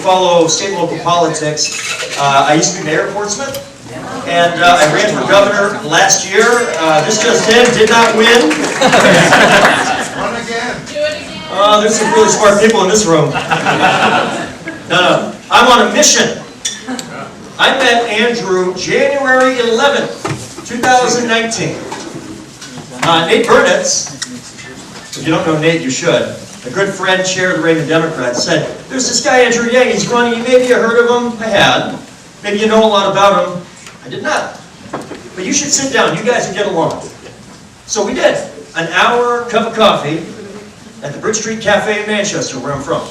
follow state and local politics. I used to be mayor of Portsmouth, and I ran for governor last year. This just in, did not win. Run again. Do it again. There's some really smart people in this room. No. I'm on a mission. I met Andrew January 11th, 2019. Nate Burnitz, if you don't know Nate, you should. A good friend, chair of the Reagan Democrats, said, there's this guy, Andrew Yang, he's running, maybe you heard of him? I had. Maybe you know a lot about him. I did not. But you should sit down, you guys would get along. So we did. An hour cup of coffee at the Bridge Street Cafe in Manchester, where I'm from.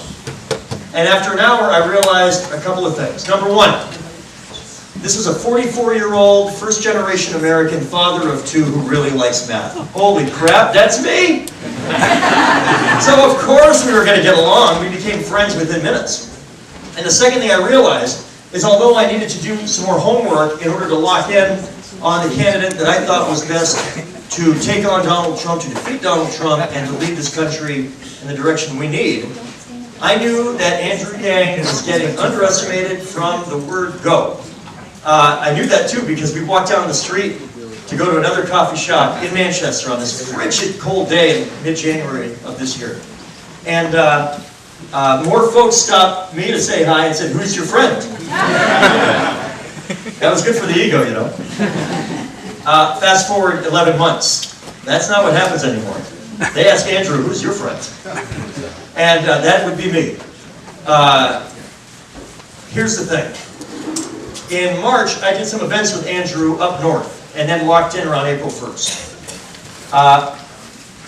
And after an hour, I realized a couple of things. Number one, this was a 44-year-old, first-generation American father of two who really likes math. Holy crap, that's me! So of course we were going to get along. We became friends within minutes. And the second thing I realized is although I needed to do some more homework in order to lock in on the candidate that I thought was best to take on Donald Trump, to defeat Donald Trump, and to lead this country in the direction we need, I knew that Andrew Yang was getting underestimated from the word go. I knew that too because we walked down the street to go to another coffee shop in Manchester on this frigid cold day in mid-January of this year. And more folks stopped me to say hi and said, who's your friend? That was good for the ego, you know. Fast forward 11 months. That's not what happens anymore. They ask Andrew, who's your friend? And that would be me. Here's the thing. In March, I did some events with Andrew up north, and then locked in around April 1st.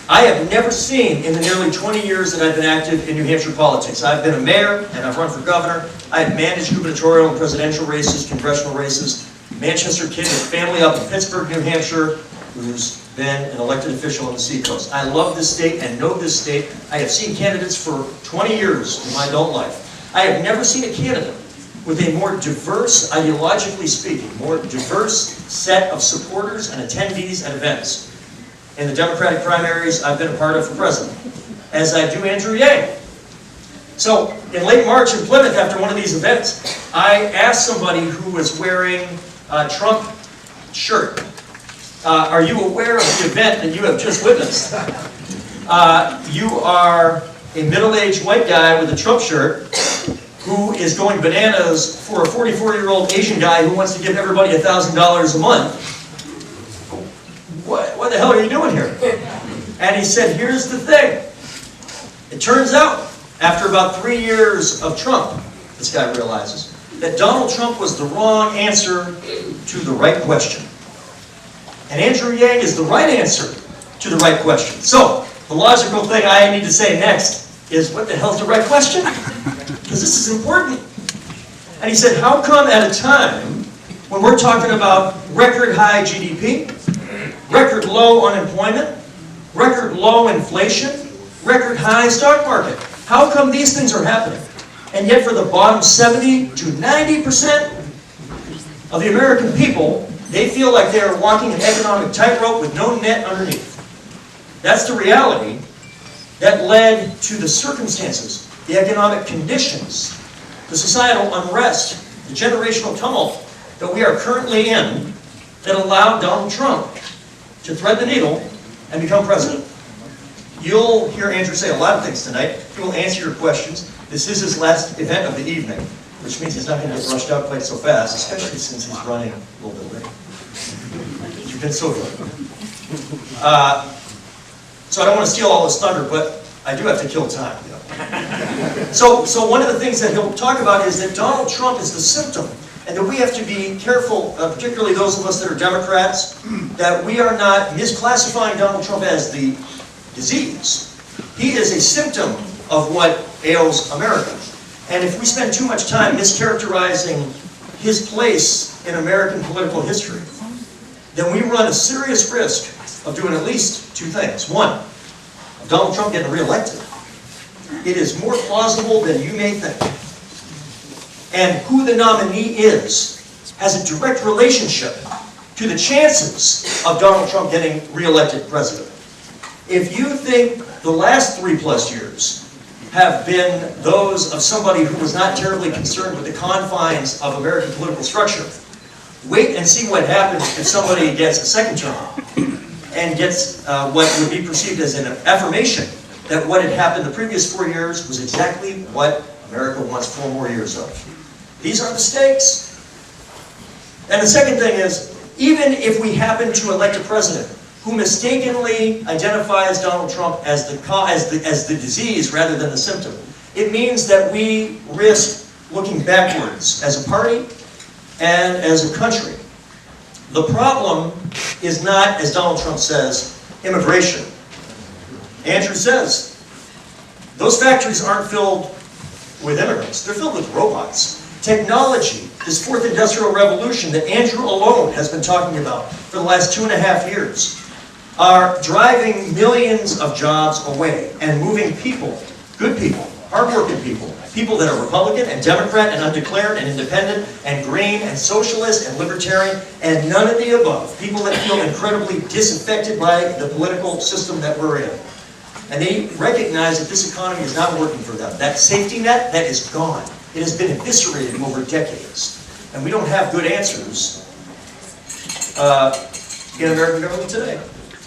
I have never seen, in the nearly 20 years that I've been active in New Hampshire politics, I've been a mayor, and I've run for governor, I've managed gubernatorial and presidential races, congressional races, Manchester kid with family up in Pittsburgh, New Hampshire, who's been an elected official on the Seacoast. I love this state and know this state. I have seen candidates for 20 years in my adult life. I have never seen a candidate with a more diverse, ideologically speaking, more diverse set of supporters and attendees at events. In the Democratic primaries I've been a part of for president, as I do Andrew Yang. So, in late March in Plymouth, after one of these events, I asked somebody who was wearing a Trump shirt, are you aware of the event that you have just witnessed? You are a middle-aged white guy with a Trump shirt who is going bananas for a 44-year-old Asian guy who wants to give everybody $1,000 a month. What the hell are you doing here? And he said, here's the thing. It turns out, after about 3 years of Trump, this guy realizes, that Donald Trump was the wrong answer to the right question. And Andrew Yang is the right answer to the right question. So, the logical thing I need to say next is, what the hell's the right question? Because this is important. And he said, how come at a time when we're talking about record high GDP, record low unemployment, record low inflation, record high stock market, how come these things are happening? And yet for the bottom 70 to 90% of the American people, they feel like they are walking an economic tightrope with no net underneath. That's the reality that led to the circumstances, the economic conditions, the societal unrest, the generational tumult that we are currently in that allowed Donald Trump to thread the needle and become president. You'll hear Andrew say a lot of things tonight. He will answer your questions. This is his last event of the evening, which means he's not going to get rushed out quite so fast, especially since he's running a little bit late. You've been so good. So I don't want to steal all his thunder, but I do have to kill time. You know? So one of the things that he'll talk about is that Donald Trump is the symptom, and that we have to be careful, particularly those of us that are Democrats, that we are not misclassifying Donald Trump as the disease. He is a symptom of what ails America. And if we spend too much time mischaracterizing his place in American political history, then we run a serious risk of doing at least two things. One, Donald Trump getting reelected. It is more plausible than you may think. And who the nominee is has a direct relationship to the chances of Donald Trump getting reelected president. If you think the last 3+ years have been those of somebody who was not terribly concerned with the confines of American political structure. Wait and see what happens if somebody gets a second term and gets what would be perceived as an affirmation that what had happened the previous 4 years was exactly what America wants 4 more years of. These are the stakes. And the second thing is, even if we happen to elect a president who mistakenly identifies Donald Trump as the disease rather than the symptom, it means that we risk looking backwards as a party and as a country. The problem is not, as Donald Trump says, immigration. Andrew says, those factories aren't filled with immigrants, they're filled with robots. Technology, this fourth industrial revolution that Andrew alone has been talking about for the last 2.5 years, are driving millions of jobs away and moving people, good people, hardworking people, people that are Republican and Democrat and undeclared and independent and green and socialist and libertarian and none of the above. People that feel incredibly disaffected by the political system that we're in. And they recognize that this economy is not working for them. That safety net, that is gone. It has been eviscerated over decades. And we don't have good answers in American government today.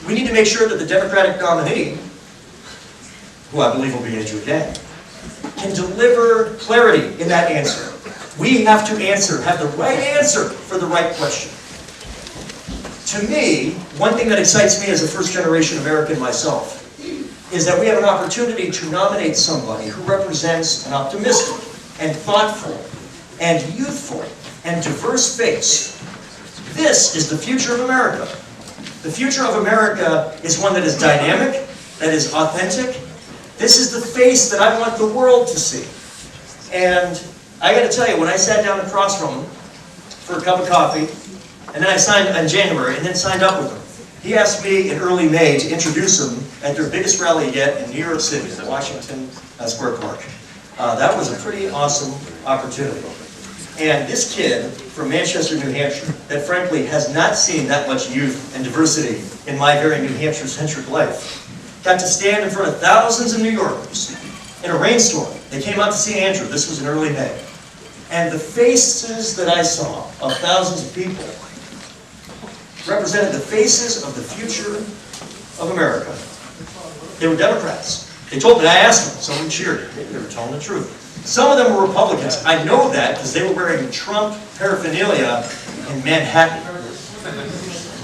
We need to make sure that the Democratic nominee, who I believe will be Andrew Yang, can deliver clarity in that answer. We have to have the right answer for the right question. To me, one thing that excites me as a first-generation American myself is that we have an opportunity to nominate somebody who represents an optimistic and thoughtful and youthful and diverse face. This is the future of America. The future of America is one that is dynamic, that is authentic. This is the face that I want the world to see. And I got to tell you, when I sat down across from him for a cup of coffee, and then I signed in January, and then signed up with him, he asked me in early May to introduce him at their biggest rally yet in New York City, the Washington Square Park. That was a pretty awesome opportunity. And this kid from Manchester, New Hampshire, that frankly has not seen that much youth and diversity in my very New Hampshire-centric life, got to stand in front of thousands of New Yorkers in a rainstorm. They came out to see Andrew. This was in early May. And the faces that I saw of thousands of people represented the faces of the future of America. They were Democrats. They told me, I asked them, some cheered. They were telling the truth. Some of them were Republicans. I know that because they were wearing Trump paraphernalia in Manhattan.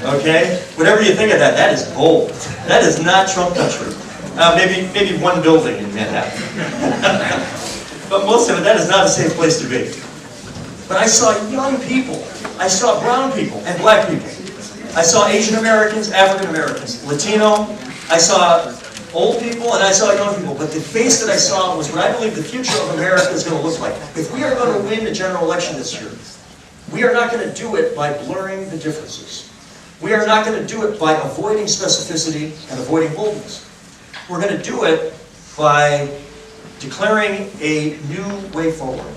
Okay? Whatever you think of that, that is bold. That is not Trump country. Maybe one building in Manhattan. But most of it, that is not a safe place to be. But I saw young people. I saw brown people and black people. I saw Asian Americans, African Americans, Latino. I saw old people and I saw young people. But the face that I saw was what I believe the future of America is going to look like. If we are going to win the general election this year, we are not going to do it by blurring the differences. We are not going to do it by avoiding specificity and avoiding boldness. We're going to do it by declaring a new way forward,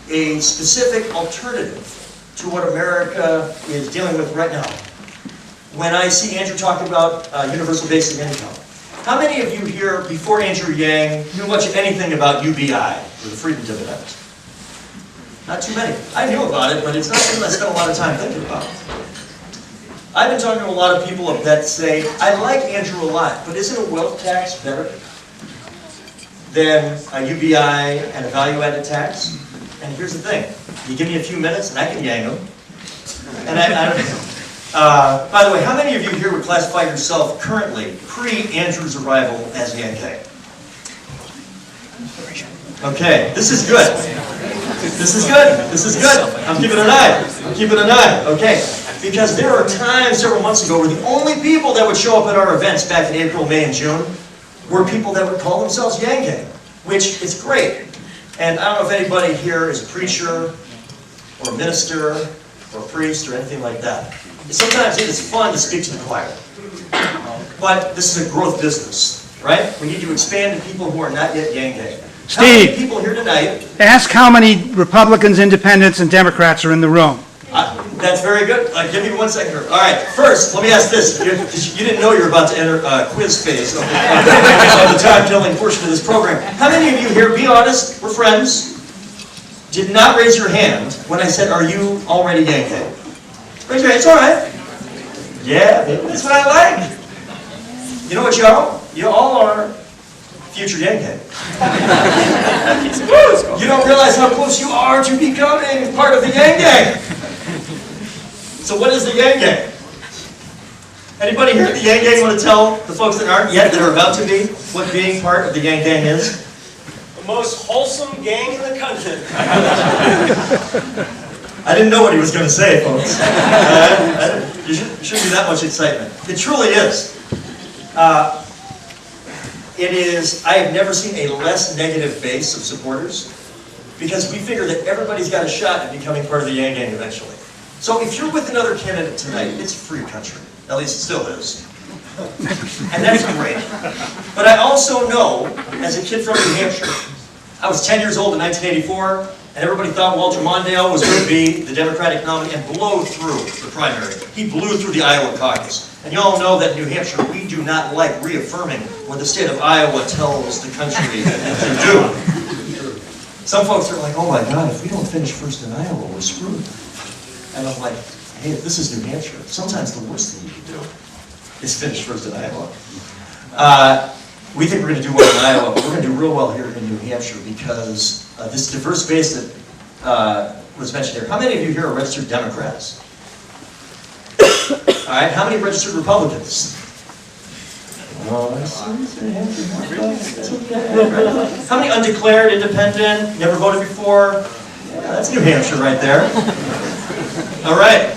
a specific alternative to what America is dealing with right now. When I see Andrew talk about universal basic income, how many of you here, before Andrew Yang, knew much of anything about UBI, or the freedom dividend? Not too many. I knew about it, but it's not something I spent a lot of time thinking about. I've been talking to a lot of people that say, I like Andrew a lot, but isn't a wealth tax better than a UBI and a value-added tax? And here's the thing. You give me a few minutes and I can yang them. And by the way, how many of you here would classify yourself currently, pre-Andrew's arrival, as Yankee? Okay, this is good. This is good. This is good. I'm keeping an eye. I'm keeping an eye. Okay. Because there are times several months ago where the only people that would show up at our events back in April, May, and June were people that would call themselves Yankee, which is great. And I don't know if anybody here is a preacher or a minister or a priest or anything like that. Sometimes it is fun to speak to the choir. But this is a growth business, right? We need to expand to people who are not yet Yankee. How many people here tonight? Ask how many Republicans, Independents, and Democrats are in the room. That's very good. Give me 1 second here. All right, first, let me ask this. You didn't know you were about to enter quiz phase of the time-killing portion of this program. How many of you here, be honest, we're friends, did not raise your hand when I said, are you already Yankee? Raise your hand, it's all right. Yeah, baby, that's what I like. You know what you are? You all are future Yankee. You don't realize how close you are to becoming part of the Yang Gang. So what is the Yang Gang? Anybody here at the Yang Gang want to tell the folks that aren't yet, that are about to be, what being part of the Yang Gang is? The most wholesome gang in the country. I didn't know what he was going to say, folks. You shouldn't be that much excitement. It truly is. I have never seen a less negative base of supporters, because we figure that everybody's got a shot at becoming part of the Yang Gang eventually. So if you're with another candidate tonight, it's a free country. At least it still is. And that's great. But I also know, as a kid from New Hampshire, I was 10 years old in 1984, and everybody thought Walter Mondale was going to be the Democratic nominee and blow through the primary. He blew through the Iowa caucus. And you all know that in New Hampshire, we do not like reaffirming what the state of Iowa tells the country to do. Some folks are like, oh my God, if we don't finish first in Iowa, we're screwed. And I'm like, hey, this is New Hampshire. Sometimes the worst thing you can do is finish first in Iowa. We think we're going to do well in Iowa, but we're going to do real well here in New Hampshire because this diverse base that was mentioned here. How many of you here are registered Democrats? All right, how many registered Republicans? How many undeclared, independent, never voted before? Yeah, that's New Hampshire right there. All right.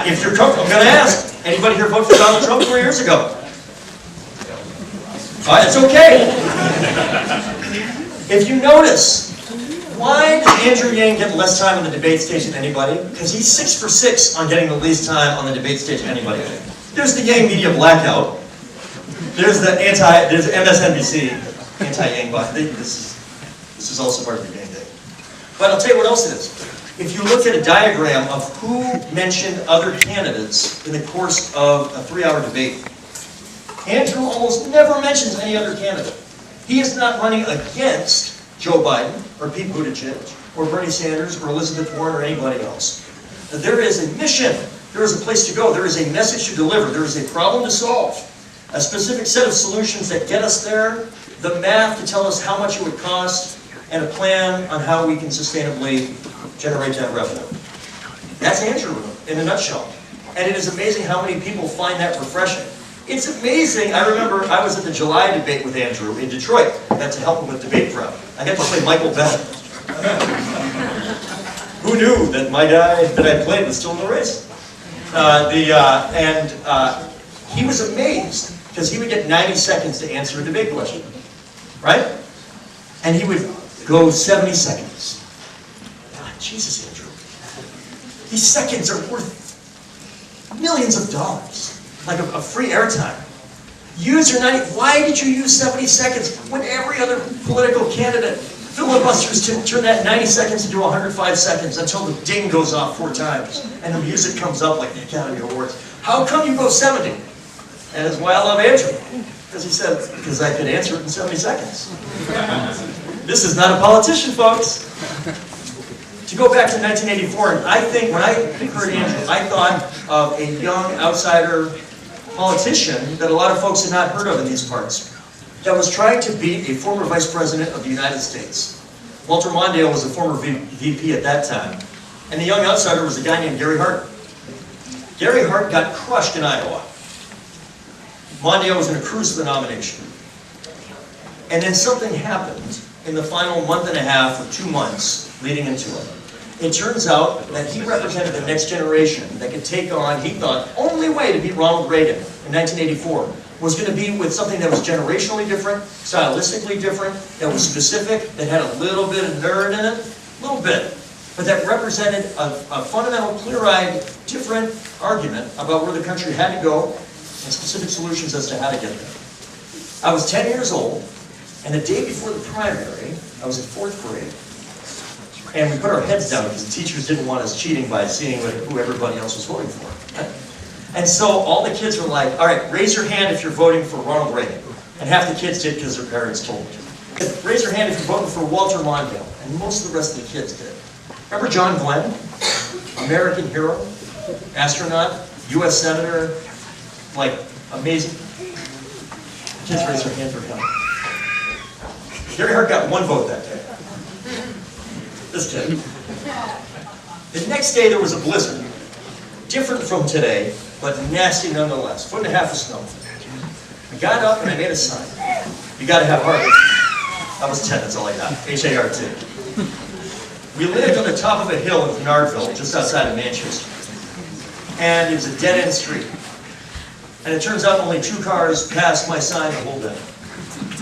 If you're comfortable, I'm going to ask, anybody here vote for Donald Trump 4 years ago? All right, it's okay. If you notice, why does Andrew Yang get less time on the debate stage than anybody? Because he's 6 for 6 on getting the least time on the debate stage than anybody. There's the Yang media blackout. There's MSNBC anti-Yang bot. This is also part of the Yang thing. But I'll tell you what else it is. If you look at a diagram of who mentioned other candidates in the course of a 3-hour debate, Andrew almost never mentions any other candidate. He is not running against Joe Biden, or Pete Buttigieg, or Bernie Sanders, or Elizabeth Warren, or anybody else. There is a mission. There is a place to go. There is a message to deliver. There is a problem to solve. A specific set of solutions that get us there, the math to tell us how much it would cost, and a plan on how we can sustainably generate that revenue. That's Andrew in a nutshell. And it is amazing how many people find that refreshing. It's amazing. I remember I was at the July debate with Andrew in Detroit. I got to help him with debate prep. I got to play Michael Bell. Who knew that my guy that I played was still in the race? He was amazed because he would get 90 seconds to answer a debate question, right? And he would go 70 seconds. God, Jesus, Andrew. These seconds are worth millions of dollars. Like a free airtime. Use your 90. Why did you use 70 seconds when every other political candidate filibusters to turn that 90 seconds into 105 seconds until the ding goes off 4 times and the music comes up like the Academy Awards? How come you go 70? And that's why I love Andrew. Because he said, because I could answer it in 70 seconds. This is not a politician, folks. To go back to 1984, and I think when I heard Andrew, I thought of a young outsider politician that a lot of folks had not heard of in these parts, that was trying to beat a former vice president of the United States. Walter Mondale was a former VP at that time, and the young outsider was a guy named Gary Hart. Gary Hart got crushed in Iowa. Mondale was going to cruise for the nomination. And then something happened in the final month and a half or 2 months leading into it. It turns out that he represented the next generation that could take on, he thought, only way to beat Ronald Reagan in 1984 was going to be with something that was generationally different, stylistically different, that was specific, that had a little bit of nerd in it, a little bit, but that represented a fundamental, clear-eyed, different argument about where the country had to go and specific solutions as to how to get there. I was 10 years old, and the day before the primary, I was in 4th grade. And we put our heads down because the teachers didn't want us cheating by seeing who everybody else was voting for. And so all the kids were like, all right, raise your hand if you're voting for Ronald Reagan. And half the kids did because their parents told them. Raise your hand if you're voting for Walter Mondale. And most of the rest of the kids did. Remember John Glenn? American hero, astronaut, U.S. senator, like amazing. Kids raise their hand for him. Gary Hart got 1 vote that day. This kid. The next day there was a blizzard. Different from today, but nasty nonetheless. 1.5 feet of snow. I got up and I made a sign. You gotta have heart. I was 10, that's all I got. H-A-R-T. We lived on the top of a hill in Nardville, just outside of Manchester. And it was a dead-end street. And it turns out only 2 cars passed my sign the whole day.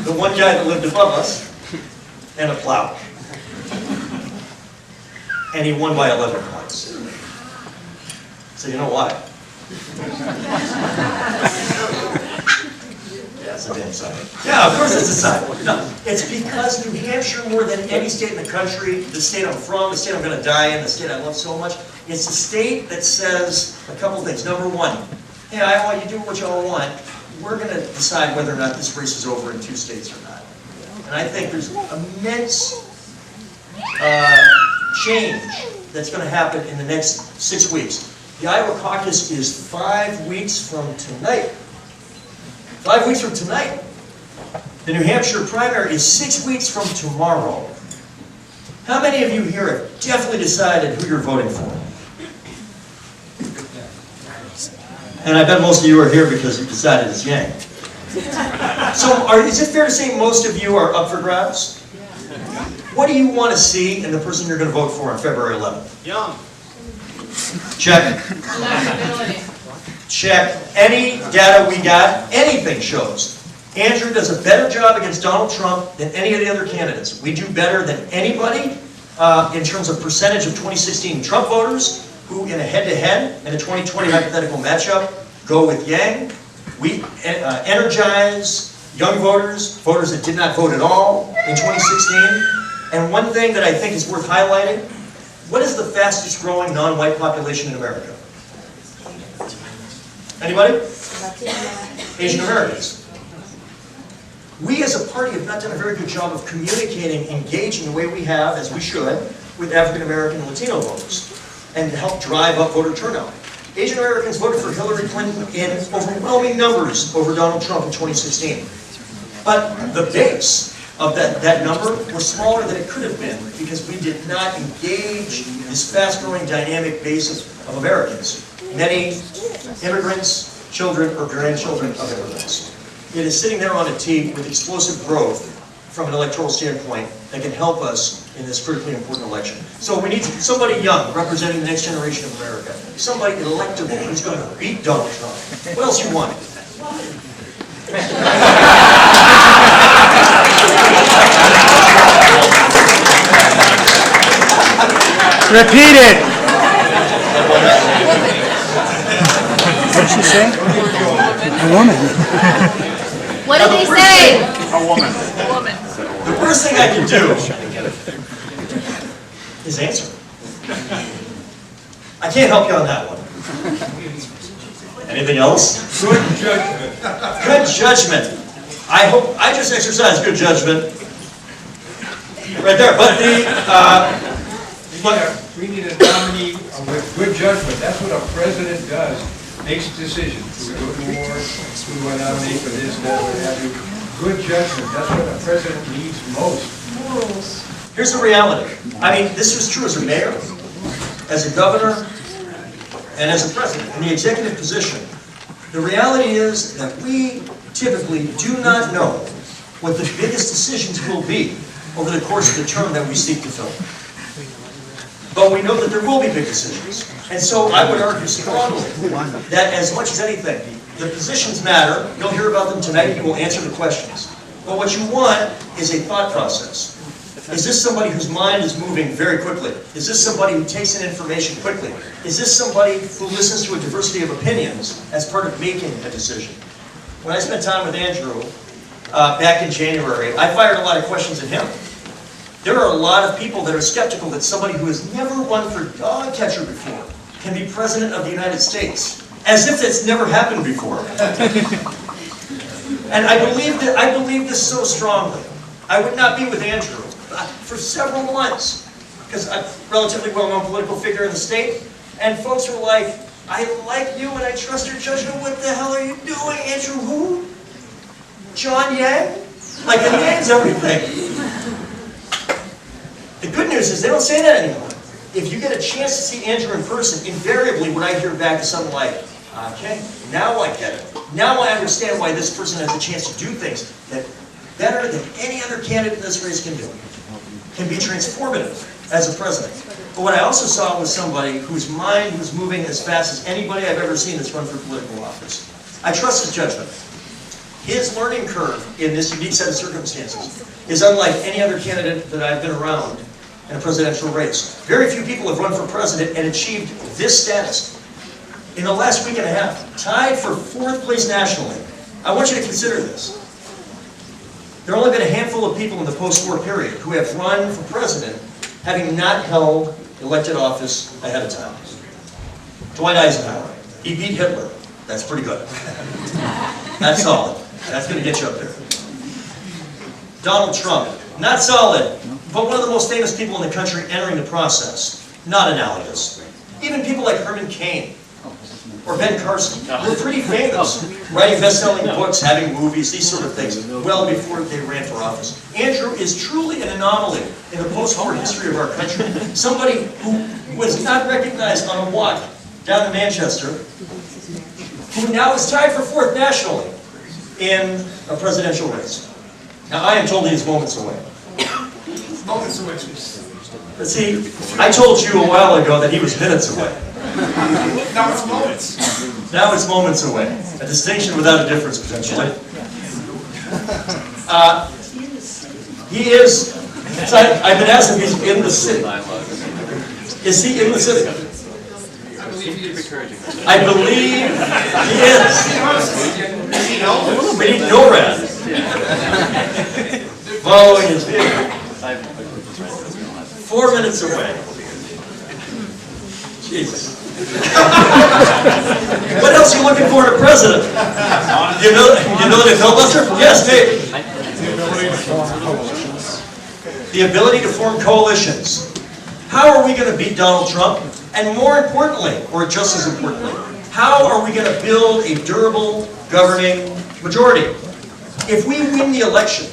The one guy that lived above us, and a plow. And he won by 11 points. So you know why? Yeah, it's a damn sign. Yeah, of course it's a sign. No, it's because New Hampshire, more than any state in the country, the state I'm from, the state I'm going to die in, the state I love so much, it's a state that says a couple things. Number 1, hey, Iowa, you do what y'all want. We're going to decide whether or not this race is over in 2 states or not. And I think there's immense change that's going to happen in the next 6 weeks. The Iowa caucus is 5 weeks from tonight. 5 weeks from tonight. The New Hampshire primary is 6 weeks from tomorrow. How many of you here have definitely decided who you're voting for? And I bet most of you are here because you decided it's Yang. So is it fair to say most of you are up for grabs? What do you want to see in the person you're going to vote for on February 11th? Young. Check. Check. Any data we got, anything shows. Andrew does a better job against Donald Trump than any of the other candidates. We do better than anybody in terms of percentage of 2016 Trump voters who in a head-to-head in a 2020 hypothetical matchup go with Yang. We energize young voters, voters that did not vote at all in 2016. And one thing that I think is worth highlighting, what is the fastest growing non-white population in America? Anybody? Asian Americans. We as a party have not done a very good job of communicating, engaging the way we have, as we should, with African American and Latino voters, and to help drive up voter turnout. Asian Americans voted for Hillary Clinton in overwhelming numbers over Donald Trump in 2016. But the base of that number was smaller than it could have been because we did not engage this fast-growing dynamic base of Americans. Many immigrants, children, or grandchildren of immigrants. It is sitting there on a tee with explosive growth from an electoral standpoint that can help us in this critically important election. So we need somebody young representing the next generation of America. Somebody electable who's going to beat Donald Trump. What else you want? Repeat it. What did she say? A woman. What did they say? A woman. The worst thing I can do is answer. I can't help you on that one. Anything else? Good judgment. Good judgment. I just exercise good judgment. Right there. But We need a nominee with good judgment. That's what a president does. Makes decisions. Do we go to war? Do we want to nominate for this, that, what have you? Good judgment. That's what a president needs most. here's the reality. I mean, this was true as a mayor, as a governor, and as a president in the executive position. The reality is that we typically do not know what the biggest decisions will be over the course of the term that we seek to fill. But we know that there will be big decisions. And so I would argue strongly that as much as anything, the positions matter. You'll hear about them tonight. You will answer the questions. But what you want is a thought process. Is this somebody whose mind is moving very quickly? Is this somebody who takes in information quickly? Is this somebody who listens to a diversity of opinions as part of making a decision? When I spent time with Andrew back in January, I fired a lot of questions at him. There are a lot of people that are skeptical that somebody who has never run for dog catcher before can be president of the United States, as if it's never happened before. And I believe this so strongly. I would not be with Andrew for several months, because I'm a relatively well-known political figure in the state, and folks were like, I like you and I trust your judgment. What the hell are you doing, Andrew? Who? John Yang? Like, the name's everything. The good news is they don't say that anymore. If you get a chance to see Andrew in person, invariably what I hear back is something like, okay, now I get it. Now I understand why this person has a chance to do things that better than any other candidate in this race can do. Can be transformative as a president. But what I also saw was somebody whose mind was moving as fast as anybody I've ever seen that's run for political office. I trust his judgment. His learning curve in this unique set of circumstances is unlike any other candidate that I've been around in a presidential race. Very few people have run for president and achieved this status. In the last week and a half, tied for 4th place nationally. I want you to consider this. There have only been a handful of people in the post-war period who have run for president having not held elected office ahead of time. Dwight Eisenhower, he beat Hitler. That's pretty good. That's solid. That's going to get you up there. Donald Trump, not solid, but one of the most famous people in the country entering the process. Not analogous. Even people like Herman Cain or Ben Carson were pretty famous, writing best-selling books, having movies, these sort of things, well before they ran for office. Andrew is truly an anomaly in the post-war history of our country. Somebody who was not recognized on a walk down in Manchester, who now is tied for 4th nationally in a presidential race. Now, I am told he is moments away. Moments away. But see, I told you a while ago that he was minutes away. Now it's moments. Now it's moments away. A distinction without a difference, potentially. He is, so I've been asked if he's in the city. Is he in the city? I believe he is. I believe he is. We need NORAD. Following his vehicle. 4 minutes away. Jesus. What else are you looking for in a president? You know the filibuster? Yes, maybe. The ability to form coalitions. How are we going to beat Donald Trump? And more importantly, or just as importantly, how are we going to build a durable governing majority? If we win the election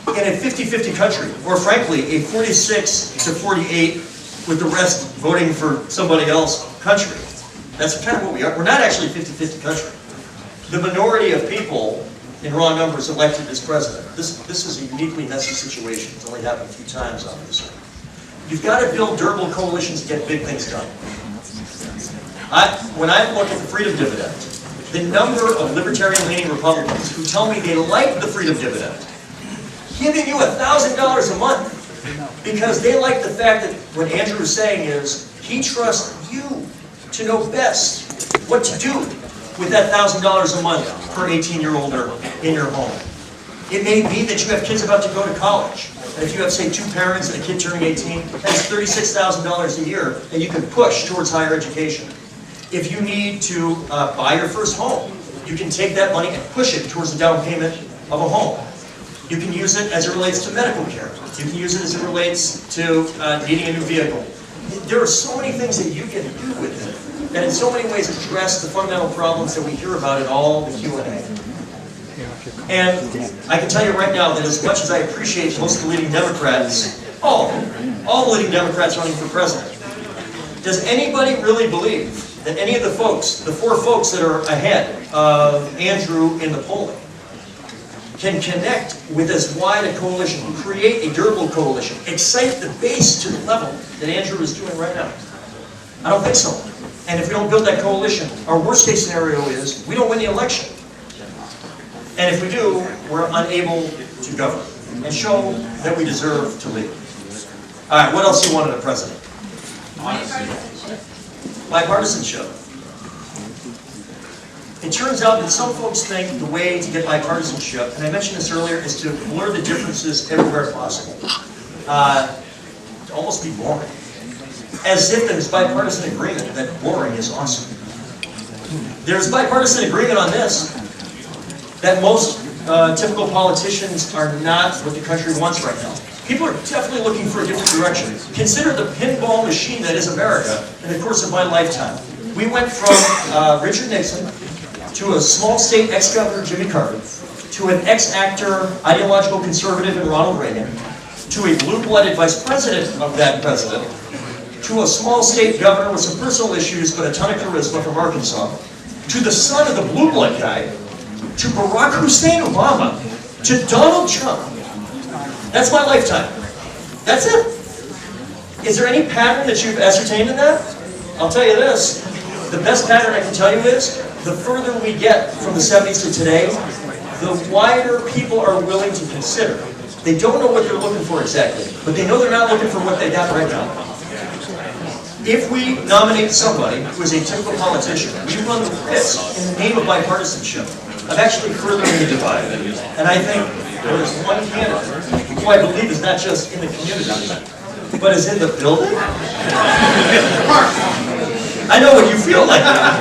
in a 50-50 country, or frankly, a 46-48 with the rest voting for somebody else country, that's kind of what we are. We're not actually a 50-50 country. The minority of people in raw numbers elected as president. This is a uniquely messy situation. It's only happened a few times, obviously. You've got to build durable coalitions to get big things done. When I look at the freedom dividend, the number of libertarian-leaning Republicans who tell me they like the freedom dividend, giving you $1,000 a month, because they like the fact that what Andrew is saying is he trusts you to know best what to do with that $1,000 a month per 18-year-older in your home. It may be that you have kids about to go to college, and if you have, say, 2 parents and a kid turning 18, that's $36,000 a year that you can push towards higher education. If you need to buy your first home, you can take that money and push it towards the down payment of a home. You can use it as it relates to medical care. You can use it as it relates to needing a new vehicle. There are so many things that you can do with it that in so many ways address the fundamental problems that we hear about in all the Q&A. And I can tell you right now that as much as I appreciate most of the leading Democrats, all the leading Democrats running for president, does anybody really believe that any of the folks, the 4 folks that are ahead of Andrew in the polling, can connect with as wide a coalition, create a durable coalition, excite the base to the level that Andrew is doing right now? I don't think so. And if we don't build that coalition, our worst case scenario is we don't win the election. And if we do, we're unable to govern and show that we deserve to lead. All right, what else do you want in a president? Bipartisanship. It turns out that some folks think the way to get bipartisanship, and I mentioned this earlier, is to blur the differences everywhere possible. to almost be boring. As if there's bipartisan agreement that boring is awesome. There's bipartisan agreement on this, that most typical politicians are not what the country wants right now. People are definitely looking for a different direction. Consider the pinball machine that is America in the course of my lifetime. We went from Richard Nixon to a small state ex-governor, Jimmy Carter, to an ex-actor, ideological conservative in Ronald Reagan, to a blue-blooded vice president of that president, to a small state governor with some personal issues but a ton of charisma from Arkansas, to the son of the blue blood guy, to Barack Hussein Obama, to Donald Trump. That's my lifetime. That's it. Is there any pattern that you've ascertained in that? I'll tell you this. The best pattern I can tell you is, the further we get from the 70s to today, the wider people are willing to consider. They don't know what they're looking for exactly, but they know they're not looking for what they got right now. If we nominate somebody who is a typical politician, we run the risk, in the name of bipartisanship, of actually furthering the divide. And I think there's one candidate who I believe is not just in the community, but is in the building. I know what you feel like now.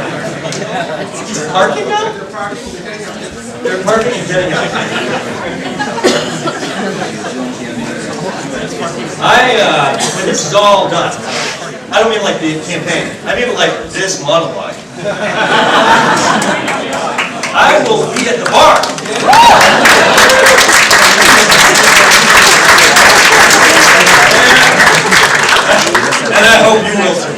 He's parking now? They're parking and getting out. When this is all done, I don't mean like the campaign, I mean like this monologue. I will be at the bar. And I hope you will too.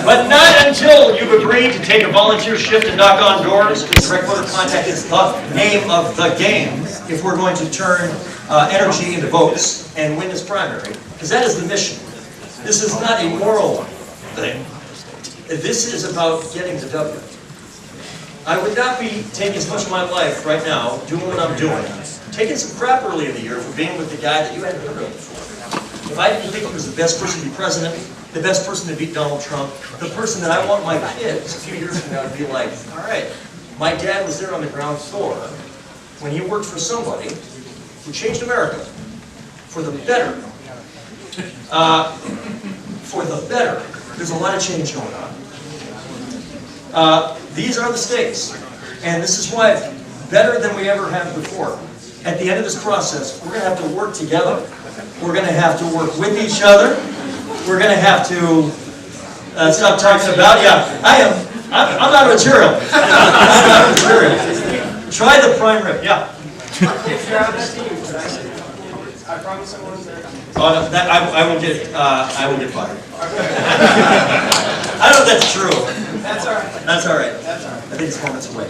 But not until you've agreed to take a volunteer shift and knock on doors, because direct voter contact is the name of the game, if we're going to turn energy into votes and win this primary, because that is the mission. This is not a moral thing. This is about getting the W. I would not be taking as much of my life right now doing what I'm doing, taking some crap early in the year for being with the guy that you hadn't heard of before. If I didn't think he was the best person to be president, the best person to beat Donald Trump, the person that I want my kids a few years from now to be like, all right, my dad was there on the ground floor when he worked for somebody who changed America for the better. For the better. There's a lot of change going on. These are the stakes, and this is why better than we ever have before. At the end of this process, we're going to have to work together. We're going to have to work with each other. We're going to have to stop talking about, I'm not material. I'm not material. Try the prime rib, yeah. I promise I won't say. Oh, no, that, I won't get fired. I don't know if that's true. That's all right. That's all right. That's all right. I think it's moments away.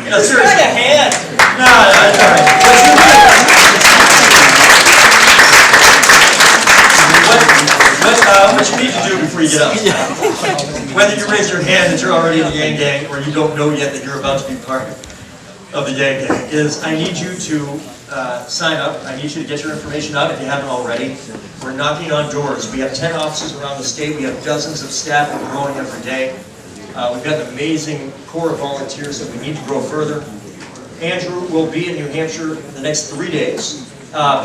No, seriously. Try a hand. No, that's all right. What you need to do before you get up, whether you raise your hand that you're already in the Yang Gang or you don't know yet that you're about to be part of the Yang Gang, is I need you to sign up. I need you to get your information out if you haven't already. We're knocking on doors. We have 10 offices around the state. We have dozens of staff that are growing every day. We've got an amazing core of volunteers that we need to grow further. Andrew will be in New Hampshire the next 3 days.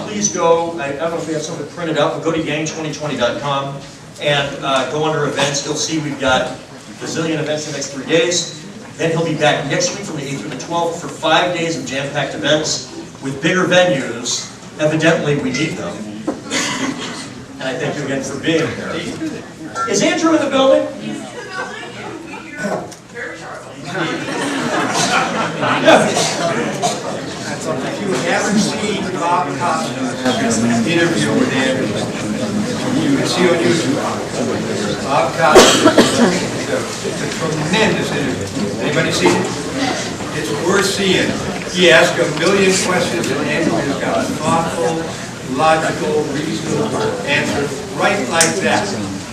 Please go, I don't know if we have something printed out, but go to yang2020.com and go under events. You'll see we've got a bazillion events the next 3 days. Then he'll be back next week from the 8th through the 12th for 5 days of jam-packed events with bigger venues. Evidently, we need them. And I thank you again for being here. Is Andrew in the building? If you haven't seen Bob Costa's interview with Andrew, you can see on YouTube. Bob Costa, it's a tremendous interview. Anybody seen it? It's worth seeing. He asked a million questions and Andrew has got thoughtful, logical, reasonable answers right like that.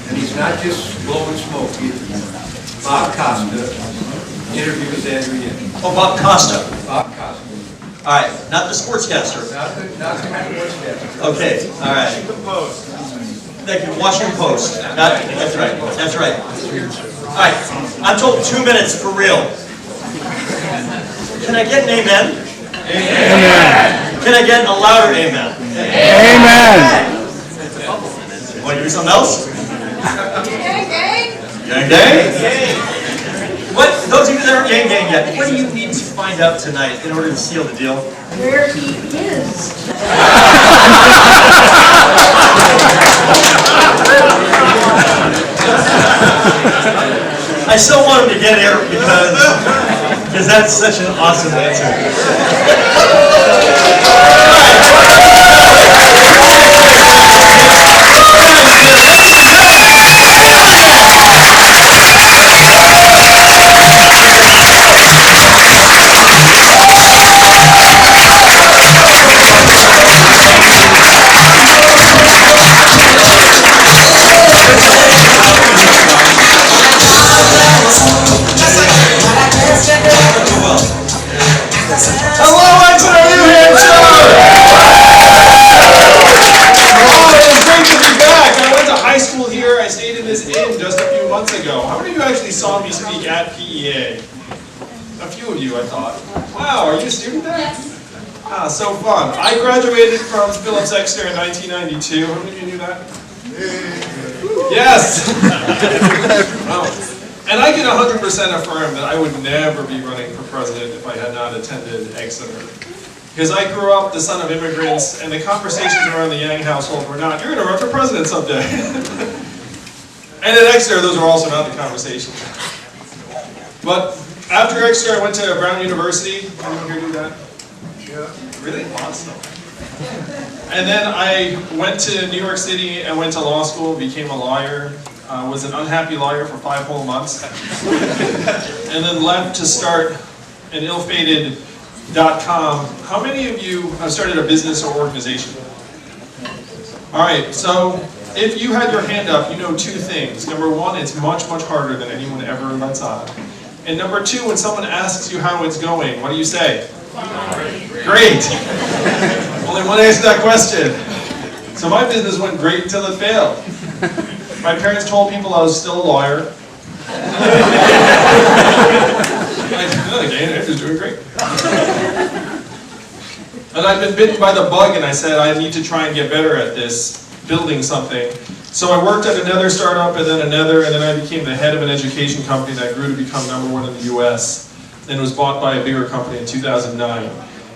And he's not just blowing smoke either. Bob Costa interview with Andrew Yang. Oh, Bob Costa. Bob Costa. All right, not the sportscaster. Not the kind of sportscaster. Okay, all right. Thank you. Washington Post. That's right. That's right. All right. I'm told 2 minutes for real. Can I get an amen? Amen. Can I get a louder amen? Amen. Want to do something else? Yang gang? What, those of you that aren't Yang gang yet, what do you need to find out tonight in order to seal the deal? Where he is. I still want him to get here because that's such an awesome answer. Hello, Exeter, New Hampshire! Oh, it's great to be back. I went to high school here. I stayed in this inn just a few months ago. How many of you actually saw me speak at PEA? A few of you, I thought. Wow, are you a student there? Yes. Ah, so fun. I graduated from Phillips Exeter in 1992. How many of you knew that? Yes! Wow. And I can 100% affirm that I would never be running for president if I had not attended Exeter. Because I grew up the son of immigrants, and the conversations around the Yang household were not, you're going to run for president someday. And at Exeter, those were also not the conversations. But after Exeter, I went to Brown University. Anyone here do that? Yeah. Really? Awesome. And then I went to New York City and went to law school, became a lawyer. Was an unhappy lawyer for 5 whole months, and then left to start an ill-fated .com. How many of you have started a business or organization? All right, so if you had your hand up, you know 2 things. Number 1, it's much, much harder than anyone ever lets on. And number 2, when someone asks you how it's going, what do you say? Great. Only one answer to that question. So my business went great until it failed. My parents told people I was still a lawyer. Andrew's doing great. And I've been bitten by the bug, and I said I need to try and get better at this, building something. So I worked at another startup, and then another, and then I became the head of an education company that grew to become #1 in the US, and was bought by a bigger company in 2009.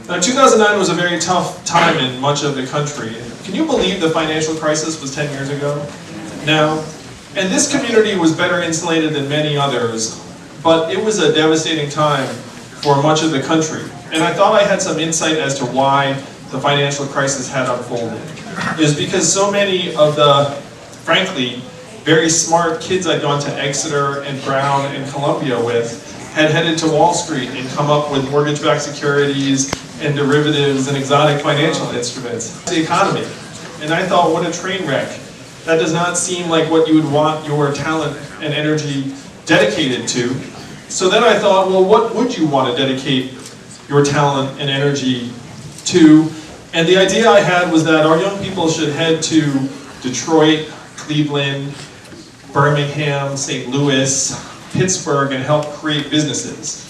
Now 2009 was a very tough time in much of the country. Can you believe the financial crisis was 10 years ago? Now, and this community was better insulated than many others, but it was a devastating time for much of the country. And I thought I had some insight as to why the financial crisis had unfolded. It was because so many of the, frankly, very smart kids I'd gone to Exeter and Brown and Columbia with had headed to Wall Street and come up with mortgage-backed securities and derivatives and exotic financial instruments. The economy. And I thought, what a train wreck. That does not seem like what you would want your talent and energy dedicated to. So then I thought, well, what would you want to dedicate your talent and energy to? And the idea I had was that our young people should head to Detroit, Cleveland, Birmingham, St. Louis, Pittsburgh, and help create businesses.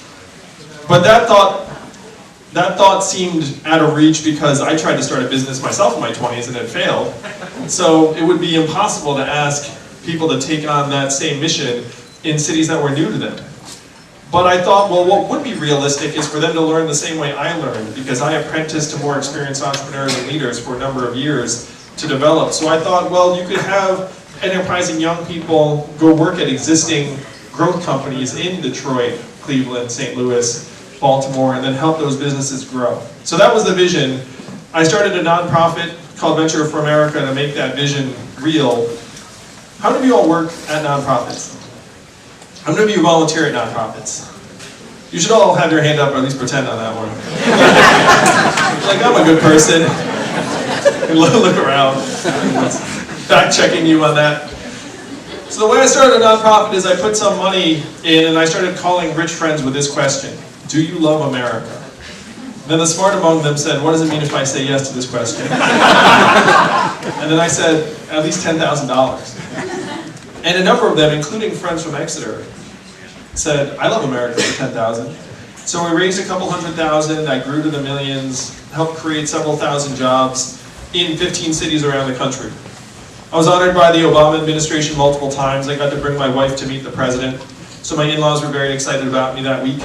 But that thought seemed out of reach because I tried to start a business myself in my 20s and it failed. So it would be impossible to ask people to take on that same mission in cities that were new to them. But I thought, well, what would be realistic is for them to learn the same way I learned, because I apprenticed to more experienced entrepreneurs and leaders for a number of years to develop. So I thought, well, you could have enterprising young people go work at existing growth companies in Detroit, Cleveland, St. Louis, Baltimore, and then help those businesses grow. So that was the vision. I started a nonprofit called Venture for America to make that vision real. How many of you all work at nonprofits? How many of you volunteer at nonprofits? You should all have your hand up or at least pretend on that one. Like, I'm a good person. Look around. Fact checking you on that. So the way I started a nonprofit is I put some money in and I started calling rich friends with this question. Do you love America? Then the smart among them said, what does it mean if I say yes to this question? And then I said, at least $10,000. And a number of them, including friends from Exeter, said, I love America for $10,000. So we raised a couple $100,000, that grew to the millions, helped create several thousand jobs in 15 cities around the country. I was honored by the Obama administration multiple times. I got to bring my wife to meet the president. So my in-laws were very excited about me that week.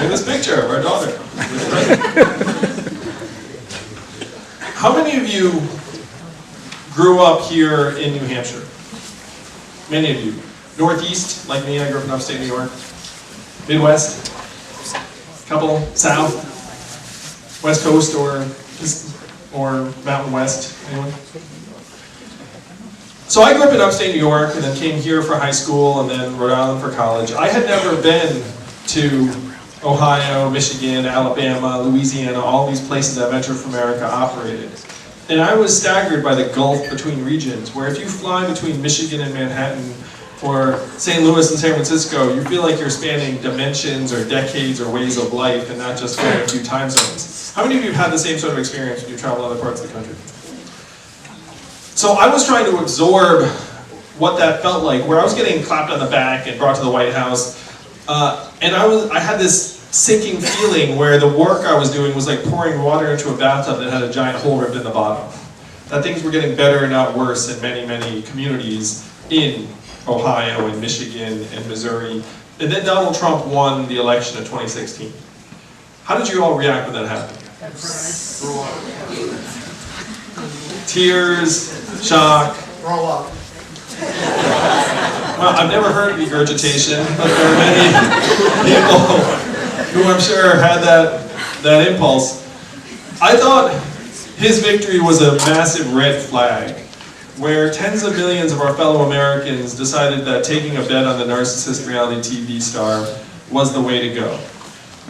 In this picture of our daughter. How many of you grew up here in New Hampshire? Many of you. Northeast, like me, I grew up in upstate New York. Midwest? Couple? South? West Coast or Mountain West? Anyone? So I grew up in upstate New York and then came here for high school and then Rhode Island for college. I had never been to Ohio, Michigan, Alabama, Louisiana, all these places that Venture for America operated. And I was staggered by the gulf between regions, where if you fly between Michigan and Manhattan or St. Louis and San Francisco, you feel like you're spanning dimensions or decades or ways of life and not just a few time zones. How many of you have had the same sort of experience when you travel other parts of the country? So I was trying to absorb what that felt like, where I was getting clapped on the back and brought to the White House, and I had this sinking feeling where the work I was doing was like pouring water into a bathtub that had a giant hole ripped in the bottom. That things were getting better, not worse, in many, many communities in Ohio and Michigan and Missouri. And then Donald Trump won the election in 2016. How did you all react when that happened? Tears, shock. Roll up. Well, I've never heard of regurgitation, but there are many people who I'm sure had that impulse. I thought his victory was a massive red flag, where tens of millions of our fellow Americans decided that taking a bet on the narcissist reality TV star was the way to go.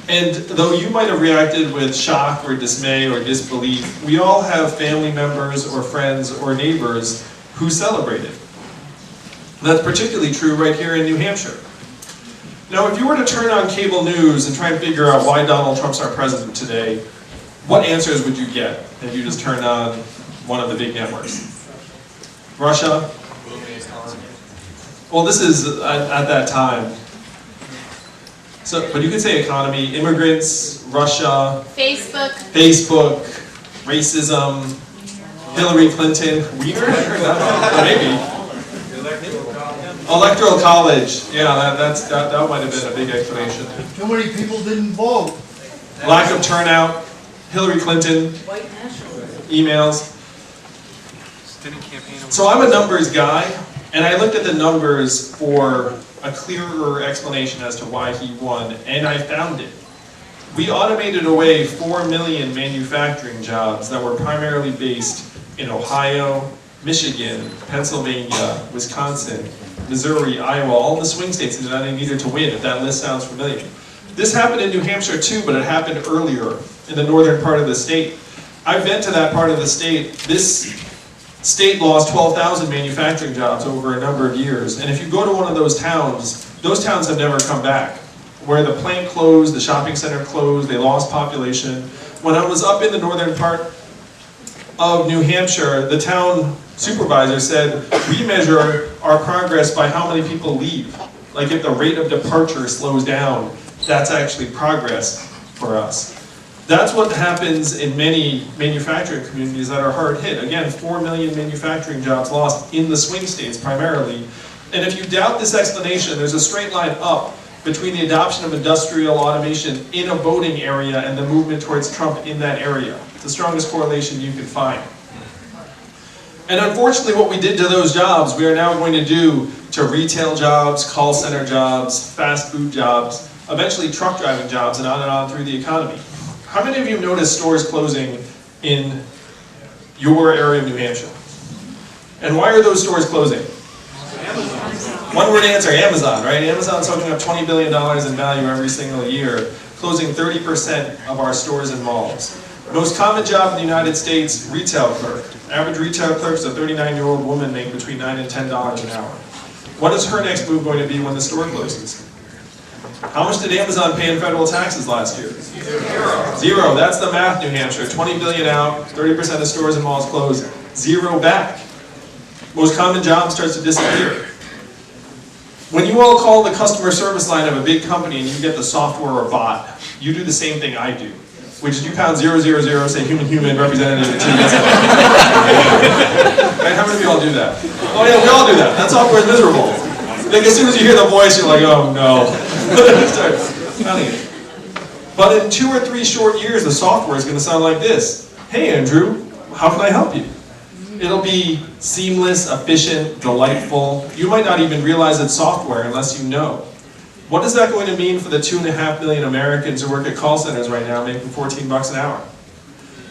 And though you might have reacted with shock or dismay or disbelief, we all have family members or friends or neighbors who celebrated. That's particularly true right here in New Hampshire. Now, if you were to turn on cable news and try and figure out why Donald Trump's our president today, what answers would you get if you just turned on one of the big networks? Russia? Well, this is at that time. So, but you could say economy, immigrants, Russia, Facebook. racism, Hillary Clinton. Wiener? I heard that. Maybe. Electoral college. Yeah, that might have been a big explanation. Too many people didn't vote. Lack of turnout. Hillary Clinton. White nationalism. Emails. So I'm a numbers guy, and I looked at the numbers for a clearer explanation as to why he won, and I found it. We automated away 4 million manufacturing jobs that were primarily based in Ohio, Michigan, Pennsylvania, Wisconsin, Missouri, Iowa, all the swing states that I needed to win, if that list sounds familiar. This happened in New Hampshire too, but it happened earlier in the northern part of the state. I've been to that part of the state. This state lost 12,000 manufacturing jobs over a number of years. And if you go to one of those towns have never come back. Where the plant closed, the shopping center closed, they lost population. When I was up in the northern part of New Hampshire, the town supervisor said, we measure our progress by how many people leave. Like if the rate of departure slows down, that's actually progress for us. That's what happens in many manufacturing communities that are hard hit. Again, 4 million manufacturing jobs lost in the swing states primarily. And if you doubt this explanation, there's a straight line up between the adoption of industrial automation in a voting area and the movement towards Trump in that area. It's the strongest correlation you can find. And unfortunately, what we did to those jobs, we are now going to do to retail jobs, call center jobs, fast food jobs, eventually truck driving jobs, and on through the economy. How many of you noticed stores closing in your area of New Hampshire? And why are those stores closing? One word answer, Amazon, right? Amazon's soaking up $20 billion in value every single year, closing 30% of our stores and malls. Most common job in the United States, retail clerk. Average retail clerk is a 39-year-old woman making between $9 and $10 an hour. What is her next move going to be when the store closes? How much did Amazon pay in federal taxes last year? Zero. That's the math, New Hampshire. 20 billion out, 30% of stores and malls close, zero back. Most common job starts to disappear. When you all call the customer service line of a big company and you get the software or bot, you do the same thing I do, which is you pound 000, say human representative, and right? How many of you all do that? Oh yeah, we all do that. That software is miserable. Like as soon as you hear the voice, you're like, oh no. Start pounding it. But in 2 or 3 short years, the software is going to sound like this. Hey Andrew, how can I help you? It'll be seamless, efficient, delightful. You might not even realize it's software unless you know. What is that going to mean for the 2.5 million Americans who work at call centers right now making $14 an hour?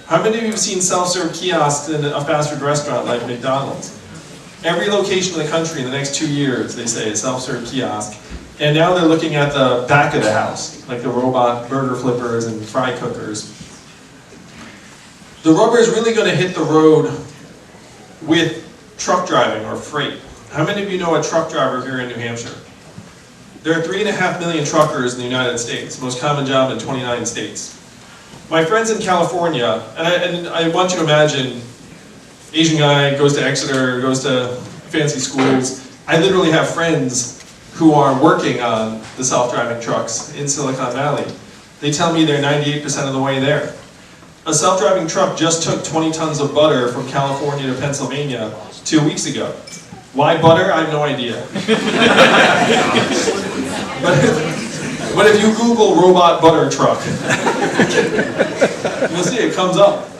How many of you have seen self-serve kiosks in a fast food restaurant like McDonald's? Every location in the country in the next 2 years, they say, a self-serve kiosk. And now they're looking at the back of the house, like the robot burger flippers and fry cookers. The rubber is really going to hit the road with truck driving or freight. How many of you know a truck driver here in New Hampshire? There are 3.5 million truckers in the United States, most common job in 29 states. My friends in California, and I want you to imagine, Asian guy, goes to Exeter, goes to fancy schools. I literally have friends who are working on the self-driving trucks in Silicon Valley. They tell me they're 98% of the way there. A self-driving truck just took 20 tons of butter from California to Pennsylvania 2 weeks ago. Why butter? I have no idea. but if you Google robot butter truck, you'll see it comes up.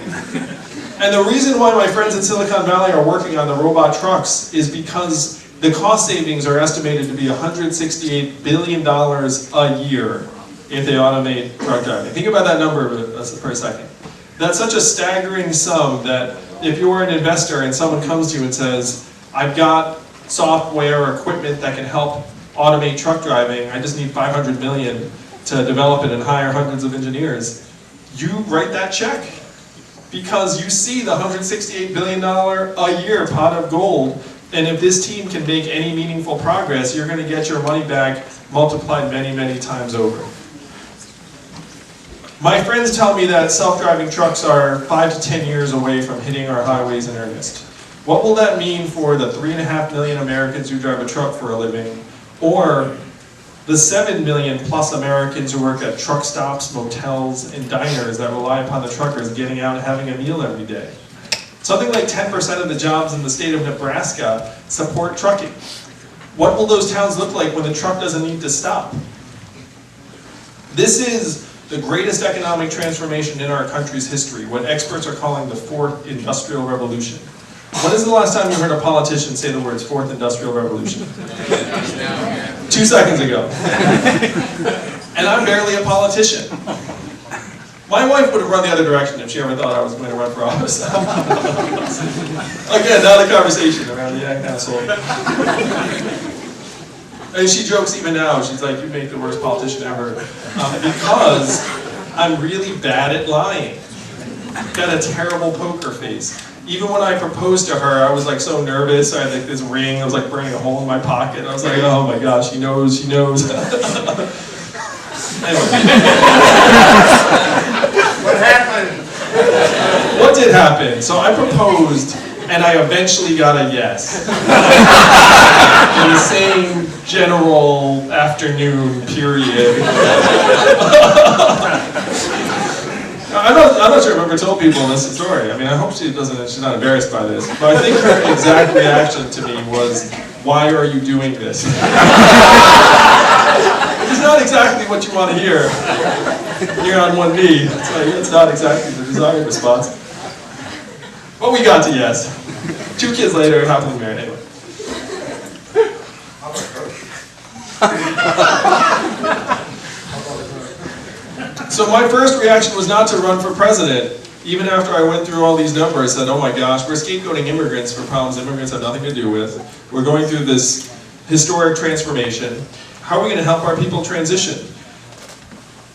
And the reason why my friends in Silicon Valley are working on the robot trucks is because the cost savings are estimated to be $168 billion a year if they automate truck driving. Think about that number for a second. That's such a staggering sum that if you're an investor and someone comes to you and says, I've got software or equipment that can help automate truck driving, I just need 500 million to develop it and hire hundreds of engineers, you write that check because you see the $168 billion a year pot of gold, and if this team can make any meaningful progress, you're going to get your money back multiplied many, many times over. My friends tell me that self-driving trucks are 5 to 10 years away from hitting our highways in earnest. What will that mean for the 3.5 million Americans who drive a truck for a living, or the 7 million plus Americans who work at truck stops, motels, and diners that rely upon the truckers getting out and having a meal every day? Something like 10% of the jobs in the state of Nebraska support trucking. What will those towns look like when the truck doesn't need to stop? This is the greatest economic transformation in our country's history, what experts are calling the 4th Industrial Revolution. When is the last time you heard a politician say the words 4th Industrial Revolution? 2 seconds ago. And I'm barely a politician. My wife would have run the other direction if she ever thought I was going to run for office. Again, not a conversation around the ag household. And she jokes even now, she's like, you make the worst politician ever. Because I'm really bad at lying. Got a terrible poker face. Even when I proposed to her, I was like so nervous. I had like this ring, I was like burning a hole in my pocket. I was like, oh my gosh, she knows. Anyway. What happened? What did happen? So I proposed, and I eventually got a yes. In the same general afternoon period. I'm not sure if I've ever told people this story. I mean, I hope she's not embarrassed by this. But I think her exact reaction to me was, why are you doing this? It's not exactly what you want to hear. You're on one knee. It's not exactly the desired response. But we got to yes. 2 kids later, happily married anyway. So my first reaction was not to run for president, even after I went through all these numbers, said, oh my gosh, we're scapegoating immigrants for problems immigrants have nothing to do with. We're going through this historic transformation. How are we going to help our people transition?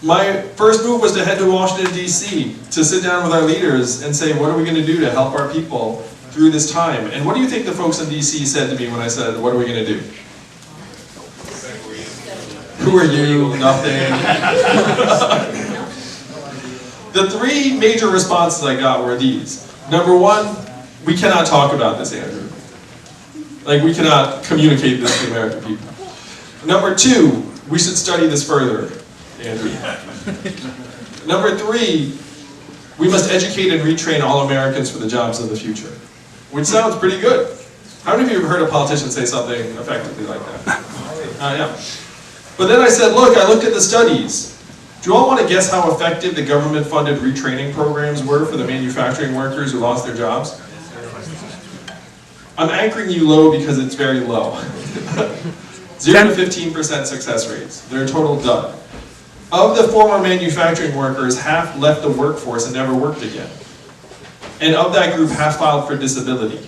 My first move was to head to Washington, D.C. to sit down with our leaders and say, what are we going to do to help our people through this time? And what do you think the folks in D.C. said to me when I said, what are we going to do? Who are you? Nothing. The 3 major responses I got were these. Number 1, we cannot talk about this, Andrew. Like, we cannot communicate this to the American people. Number 2, we should study this further, Andrew. Number 3, we must educate and retrain all Americans for the jobs of the future. Which sounds pretty good. How many of you have heard a politician say something effectively like that? Yeah. But then I said, look, I looked at the studies. Do you all want to guess how effective the government-funded retraining programs were for the manufacturing workers who lost their jobs? I'm anchoring you low because it's very low. 0 to 15% success rates. They're a total dud. Of the former manufacturing workers, half left the workforce and never worked again. And of that group, half filed for disability.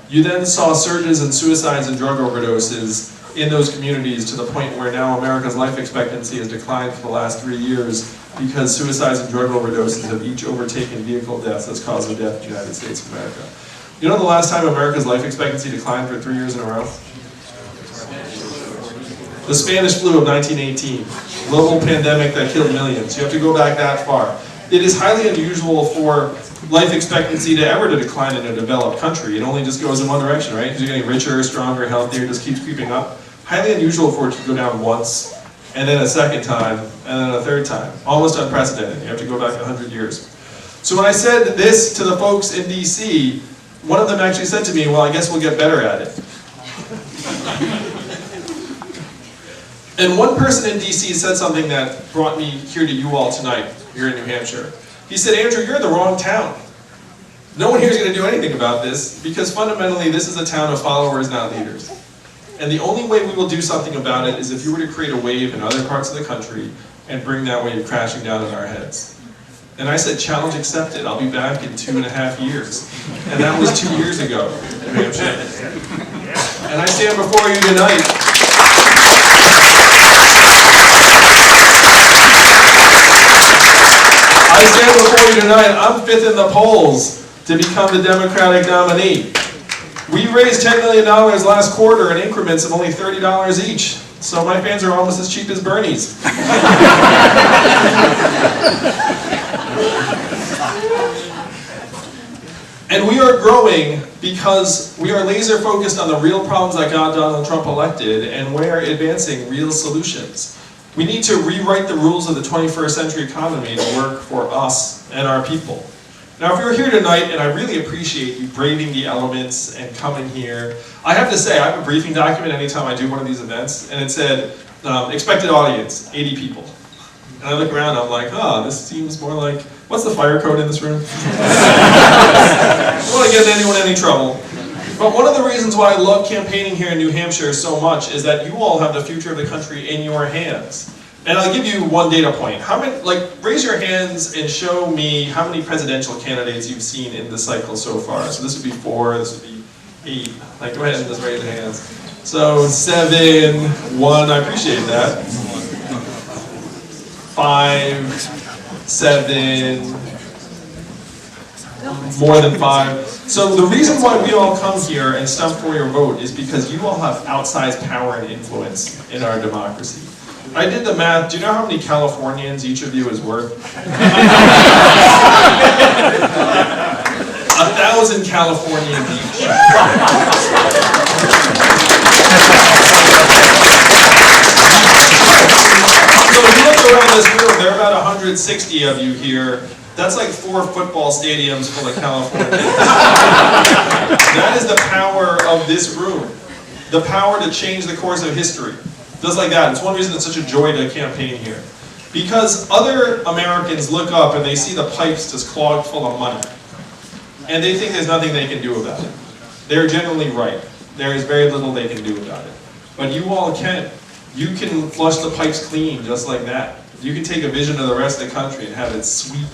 You then saw surges in suicides and drug overdoses in those communities to the point where now America's life expectancy has declined for the last 3 years because suicides and drug overdoses have each overtaken vehicle deaths as cause of death in the United States of America. You know the last time America's life expectancy declined for 3 years in a row? The Spanish flu of 1918, global pandemic that killed millions. You have to go back that far. It is highly unusual for life expectancy to ever to decline in a developed country. It only just goes in one direction, right? Because you're getting richer, stronger, healthier, it just keeps creeping up. Highly unusual for it to go down once, and then a second time, and then a third time. Almost unprecedented. You have to go back 100 years. So when I said this to the folks in DC, one of them actually said to me, well, I guess we'll get better at it. And one person in DC said something that brought me here to you all tonight, here in New Hampshire. He said, Andrew, you're in the wrong town. No one here is going to do anything about this, because fundamentally this is a town of followers, not leaders. And the only way we will do something about it is if you were to create a wave in other parts of the country and bring that wave crashing down on our heads. And I said, challenge accepted. I'll be back in 2.5 years. And that was 2 years ago in New Hampshire. And I stand before you tonight. I stand before you tonight. I'm 5th in the polls to become the Democratic nominee. We raised $10 million last quarter in increments of only $30 each. So my fans are almost as cheap as Bernie's. And we are growing because we are laser focused on the real problems that got Donald Trump elected, and we're advancing real solutions. We need to rewrite the rules of the 21st century economy to work for us and our people. Now, if you're here tonight, and I really appreciate you braving the elements and coming here, I have to say, I have a briefing document anytime I do one of these events, and it said, expected audience, 80 people. And I look around, I'm like, oh, this seems more like, what's the fire code in this room? I don't want to get anyone in any trouble. But one of the reasons why I love campaigning here in New Hampshire so much is that you all have the future of the country in your hands. And I'll give you one data point. How many, raise your hands and show me how many presidential candidates you've seen in the cycle so far. So this would be 4, this would be 8. Go ahead and just raise your hands. So 7, 1, I appreciate that. 5, 7, more than 5. So the reason why we all come here and stump for your vote is because you all have outsized power and influence in our democracy. I did the math. Do you know how many Californians each of you is worth? 1,000 Californians each. So if you look around this room, there are about 160 of you here. That's like 4 football stadiums full of Californians. That is the power of this room. The power to change the course of history. Just like that. It's one reason it's such a joy to campaign here. Because other Americans look up and they see the pipes just clogged full of money. And they think there's nothing they can do about it. They're generally right. There is very little they can do about it. But you all can. You can flush the pipes clean just like that. You can take a vision of the rest of the country and have it sweep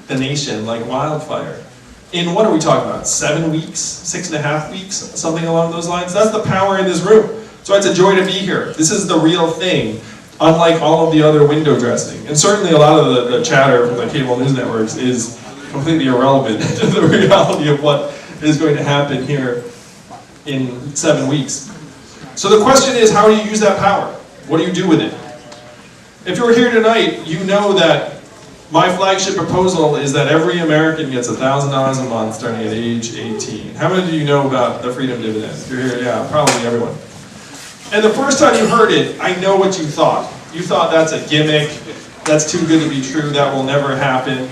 the nation like wildfire. In what are we talking about? 7 weeks? 6.5 weeks? Something along those lines? That's the power in this room. So it's a joy to be here. This is the real thing, unlike all of the other window dressing. And certainly a lot of the chatter from the cable news networks is completely irrelevant to the reality of what is going to happen here in 7 weeks. So the question is, how do you use that power? What do you do with it? If you're here tonight, you know that my flagship proposal is that every American gets $1,000 a month starting at age 18. How many of you know about the freedom dividend? If you're here, yeah, probably everyone. And the first time you heard it, I know what you thought. You thought that's a gimmick, that's too good to be true, that will never happen.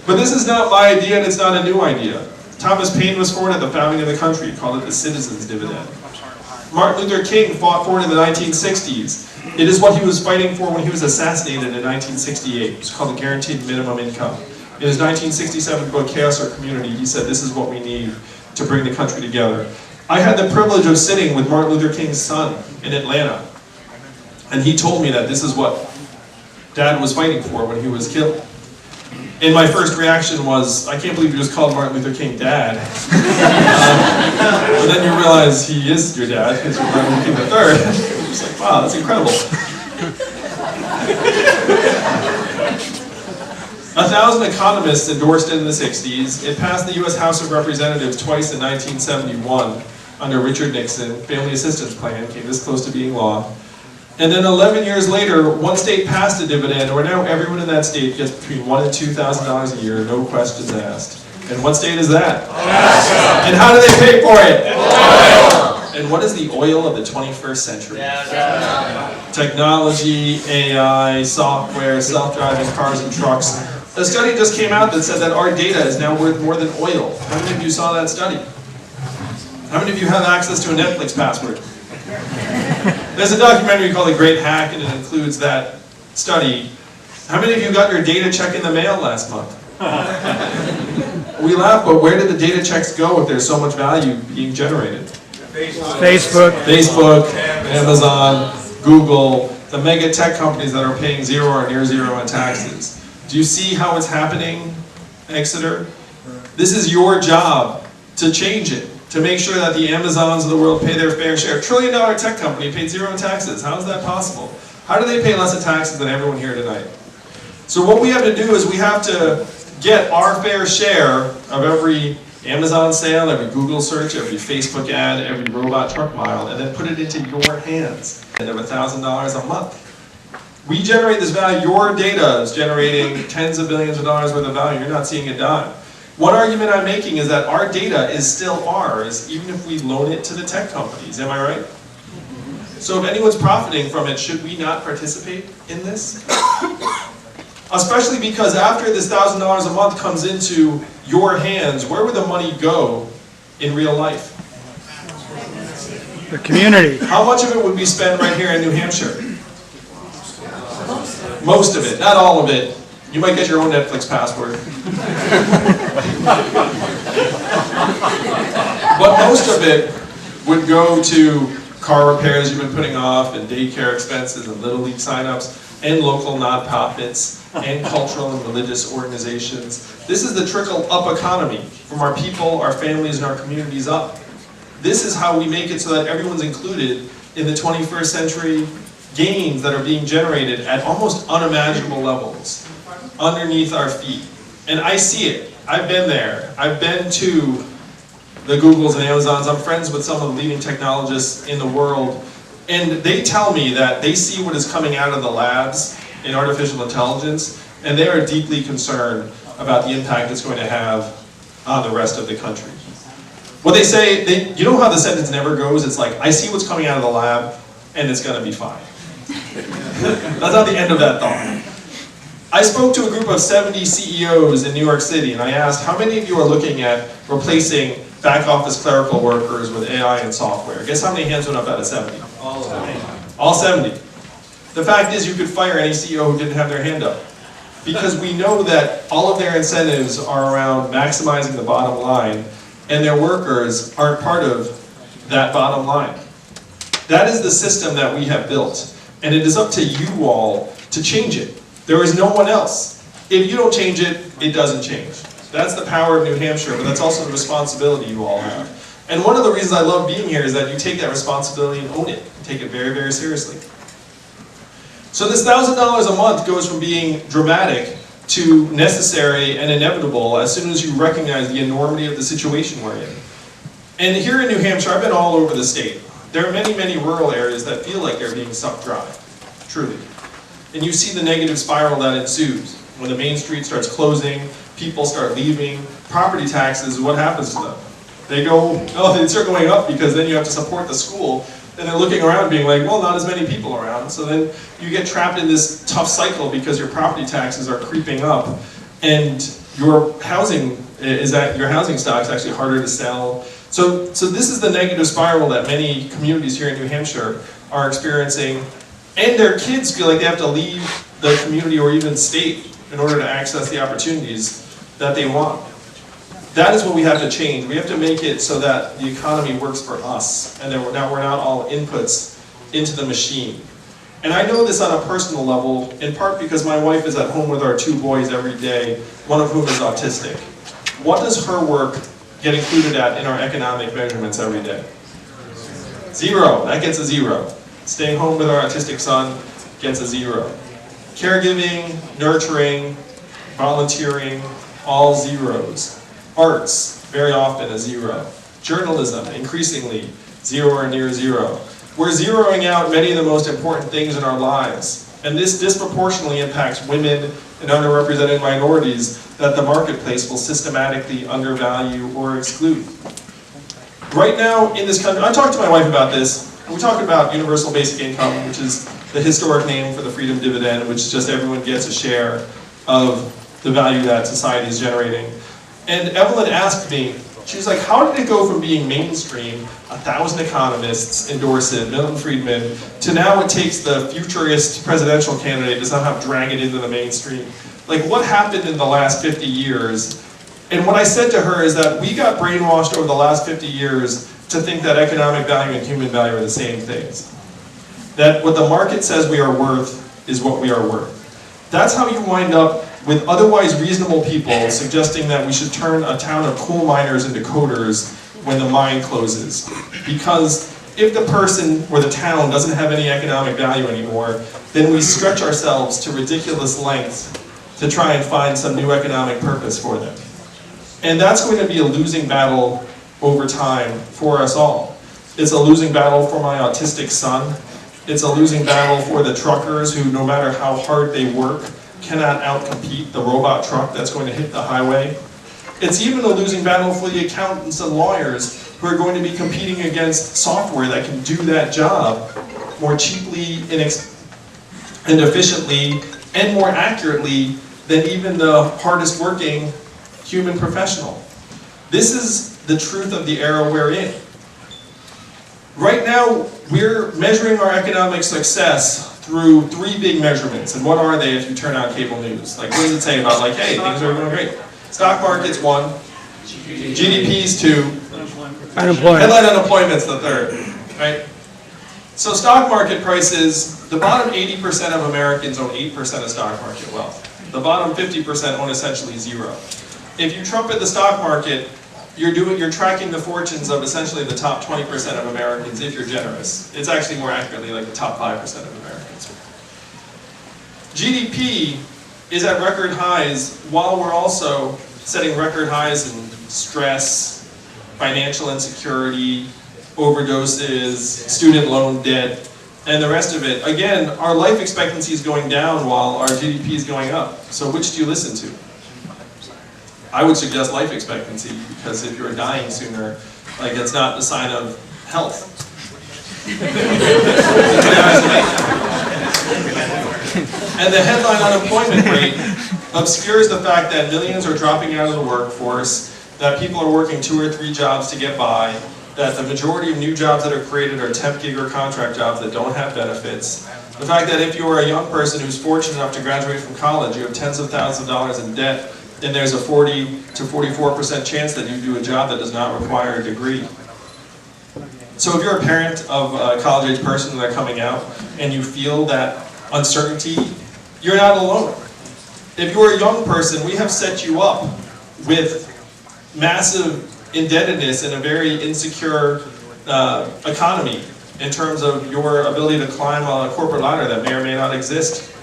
But this is not my idea, and it's not a new idea. Thomas Paine was for it at the founding of the country, he called it the citizen's dividend. Martin Luther King fought for it in the 1960s. It is what he was fighting for when he was assassinated in 1968. It was called the guaranteed minimum income. In his 1967 book, Chaos or Community, he said this is what we need to bring the country together. I had the privilege of sitting with Martin Luther King's son in Atlanta, and he told me that this is what Dad was fighting for when he was killed. And my first reaction was, I can't believe you just called Martin Luther King Dad. But then you realize he is your dad, because you're Martin Luther King III. It's like, wow, that's incredible. 1,000 economists endorsed it in the 60s. It passed the US House of Representatives twice in 1971 under Richard Nixon. Family Assistance Plan came this close to being law. And then 11 years later, one state passed a dividend, where now everyone in that state gets between $1,000 and $2,000 a year, no questions asked. And what state is that? Alaska. And how do they pay for it? Oil. And what is the oil of the 21st century? Technology, AI, software, self-driving cars and trucks. A study just came out that said that our data is now worth more than oil. How many of you saw that study? How many of you have access to a Netflix password? There's a documentary called The Great Hack, and it includes that study. How many of you got your data check in the mail last month? We laugh, but where did the data checks go if there's so much value being generated? Facebook. Facebook, Amazon, Google, the mega tech companies that are paying zero or near zero in taxes. Do you see how it's happening, Exeter? This is your job to change it, to make sure that the Amazons of the world pay their fair share. $1 trillion tech company paid zero in taxes. How is that possible? How do they pay less in taxes than everyone here tonight? So what we have to do is we have to get our fair share of every Amazon sale, every Google search, every Facebook ad, every robot truck mile, and then put it into your hands. And of $1,000 a month. We generate this value. Your data is generating tens of billions of dollars worth of value. You're not seeing a dime. One argument I'm making is that our data is still ours, even if we loan it to the tech companies. Am I right? So if anyone's profiting from it, should we not participate in this? Especially because after this $1,000 a month comes into your hands, where would the money go in real life? The community. How much of it would be spent right here in New Hampshire? Most of it, not all of it. You might get your own Netflix password. But most of it would go to car repairs you've been putting off, and daycare expenses, and Little League signups, and local nonprofits, and cultural and religious organizations. This is the trickle-up economy, from our people, our families, and our communities up. This is how we make it so that everyone's included in the 21st century gains that are being generated at almost unimaginable levels underneath our feet. And I see it. I've been there. I've been to the Googles and Amazons. I'm friends with some of the leading technologists in the world, and they tell me that they see what is coming out of the labs in artificial intelligence, and they are deeply concerned about the impact it's going to have on the rest of the country. What they say, you know how the sentence never goes? It's like, I see what's coming out of the lab, and it's going to be fine. That's not the end of that thought. I spoke to a group of 70 CEOs in New York City, and I asked, how many of you are looking at replacing back office clerical workers with AI and software? Guess how many hands went up out of 70? All 70. All 70. The fact is, you could fire any CEO who didn't have their hand up. Because we know that all of their incentives are around maximizing the bottom line, and their workers aren't part of that bottom line. That is the system that we have built, and it is up to you all to change it. There is no one else. If you don't change it, it doesn't change. That's the power of New Hampshire, but that's also the responsibility you all have. And one of the reasons I love being here is that you take that responsibility and own it. You take it very, very seriously. So this $1,000 a month goes from being dramatic to necessary and inevitable as soon as you recognize the enormity of the situation we're in. And here in New Hampshire, I've been all over the state. There are many, many rural areas that feel like they're being sucked dry, truly. And you see the negative spiral that ensues. When the main street starts closing, people start leaving, property taxes, what happens to them? They go, oh, they start going up because then you have to support the school. And they're looking around being like, well, not as many people around. So then you get trapped in this tough cycle because your property taxes are creeping up and your housing stock is actually harder to sell. So this is the negative spiral that many communities here in New Hampshire are experiencing, and their kids feel like they have to leave the community or even state in order to access the opportunities that they want. That is what we have to change. We have to make it so that the economy works for us, and that now we're not all inputs into the machine. And I know this on a personal level, in part because my wife is at home with our 2 boys every day, one of whom is autistic. What does her work get included at in our economic measurements every day? 0. That gets a 0. Staying home with our autistic son gets a 0. Caregiving, nurturing, volunteering, all zeros. Arts, very often a 0. Journalism, increasingly 0 or near 0. We're zeroing out many of the most important things in our lives, and this disproportionately impacts women and underrepresented minorities that the marketplace will systematically undervalue or exclude. Right now in this country, I talked to my wife about this, and we talked about universal basic income, which is the historic name for the freedom dividend, which is just everyone gets a share of the value that society is generating. And Evelyn asked me, she was like, how did it go from being mainstream, 1,000 economists endorse it, Milton Friedman, to now it takes the futurist presidential candidate to somehow drag it into the mainstream? Like, what happened in the last 50 years? And what I said to her is that we got brainwashed over the last 50 years to think that economic value and human value are the same things. That what the market says we are worth is what we are worth. That's how you wind up with otherwise reasonable people suggesting that we should turn a town of coal miners into coders when the mine closes. Because if the person or the town doesn't have any economic value anymore, then we stretch ourselves to ridiculous lengths to try and find some new economic purpose for them. And that's going to be a losing battle over time for us all. It's a losing battle for my autistic son. It's a losing battle for the truckers who, no matter how hard they work, cannot outcompete the robot truck that's going to hit the highway. It's even a losing battle for the accountants and lawyers who are going to be competing against software that can do that job more cheaply and efficiently and more accurately than even the hardest working human professional. This is the truth of the era we're in. Right now, we're measuring our economic success through 3 big measurements. And what are they if you turn on cable news? Like, what does it say about, like, hey, things are going great? Stock market's 1, GDP's 2, headline unemployment's the 3rd, right? So stock market prices, the bottom 80% of Americans own 8% of stock market wealth. The bottom 50% own essentially 0. If you trumpet the stock market, you're tracking the fortunes of essentially the top 20% of Americans if you're generous. It's actually more accurately like the top 5% of Americans. GDP is at record highs while we're also setting record highs in stress, financial insecurity, overdoses, student loan debt, and the rest of it. Again, our life expectancy is going down while our GDP is going up. So which do you listen to? I would suggest life expectancy, because if you're dying sooner, like, it's not the sign of health. And the headline unemployment rate obscures the fact that millions are dropping out of the workforce, that people are working 2 or 3 jobs to get by, that the majority of new jobs that are created are temp gig or contract jobs that don't have benefits. The fact that if you are a young person who's fortunate enough to graduate from college, you have tens of thousands of dollars in debt, then there's a 40 to 44% chance that you do a job that does not require a degree. So if you're a parent of a college-age person that are coming out and you feel that uncertainty, you're not alone. If you're a young person, we have set you up with massive indebtedness in a very insecure economy in terms of your ability to climb a corporate ladder that may or may not exist.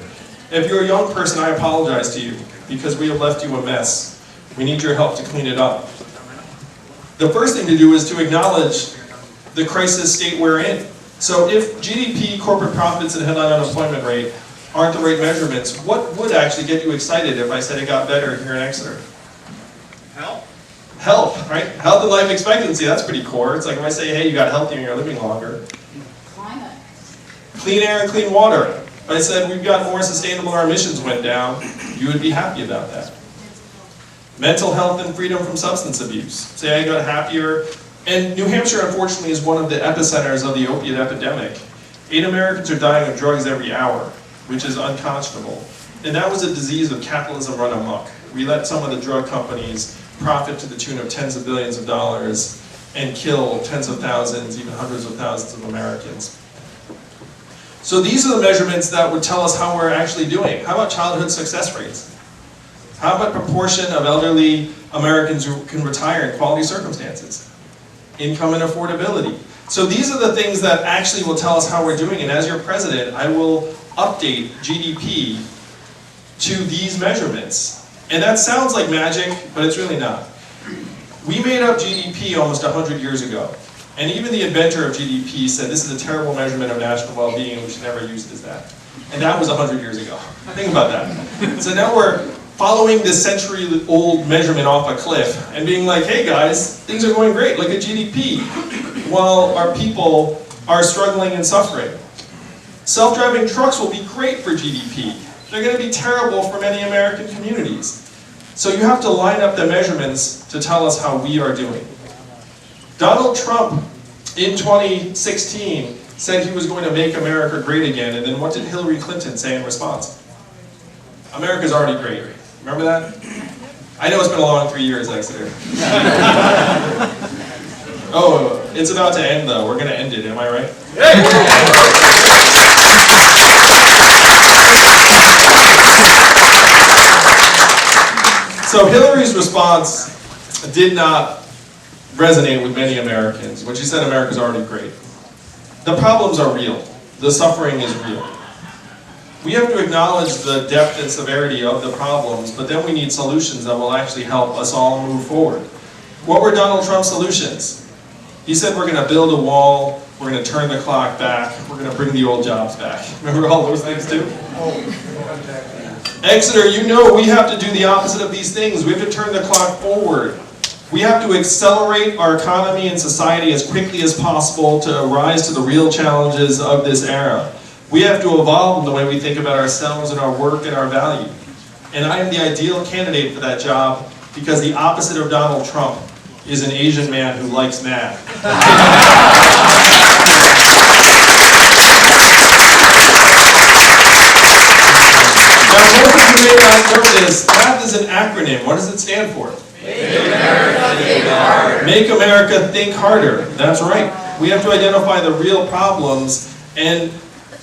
If you're a young person, I apologize to you, because we have left you a mess. We need your help to clean it up. The first thing to do is to acknowledge the crisis state we're in. So if GDP, corporate profits, and headline unemployment rate aren't the right measurements, what would actually get you excited if I said it got better here in Exeter? Health, right? Health and life expectancy, that's pretty core. It's like if I say, hey, you got healthier and you're living longer. Clean air and clean water. If I said we've got more sustainable, our emissions went down, you would be happy about that. Mental health and freedom from substance abuse. Say I got happier. And New Hampshire, unfortunately, is one of the epicenters of the opiate epidemic. 8 Americans are dying of drugs every hour, which is unconscionable. And that was a disease of capitalism run amok. We let some of the drug companies profit to the tune of tens of billions of dollars and kill tens of thousands, even hundreds of thousands of Americans. So these are the measurements that would tell us how we're actually doing. How about childhood success rates? How about proportion of elderly Americans who can retire in quality circumstances? Income and affordability. So these are the things that actually will tell us how we're doing, and as your president, I will update GDP to these measurements. And that sounds like magic, but it's really not. We made up GDP almost 100 years ago. And even the inventor of GDP said this is a terrible measurement of national well-being and we should never use it as that. And that was 100 years ago. Think about that. So now we're following this century-old measurement off a cliff and being like, hey guys, things are going great, look at GDP, while our people are struggling and suffering. Self-driving trucks will be great for GDP. They're going to be terrible for many American communities. So you have to line up the measurements to tell us how we are doing. Donald Trump, in 2016, said he was going to make America great again, and then what did Hillary Clinton say in response? America's already great. Remember that? I know it's been a long 3 years, Exeter. Oh, it's about to end though. We're going to end it, am I right? So Hillary's response did not resonate with many Americans when she said America's already great. The problems are real. The suffering is real. We have to acknowledge the depth and severity of the problems, but then we need solutions that will actually help us all move forward. What were Donald Trump's solutions? He said we're going to build a wall, we're going to turn the clock back, we're going to bring the old jobs back. Remember all those things too? Exeter, you know we have to do the opposite of these things. We have to turn the clock forward. We have to accelerate our economy and society as quickly as possible to rise to the real challenges of this era. We have to evolve in the way we think about ourselves and our work and our value. And I am the ideal candidate for that job because the opposite of Donald Trump is an Asian man who likes math. Now, most of you may not know this. Math is an acronym. What does it stand for? Make America think harder. Make America think harder. That's right. We have to identify the real problems and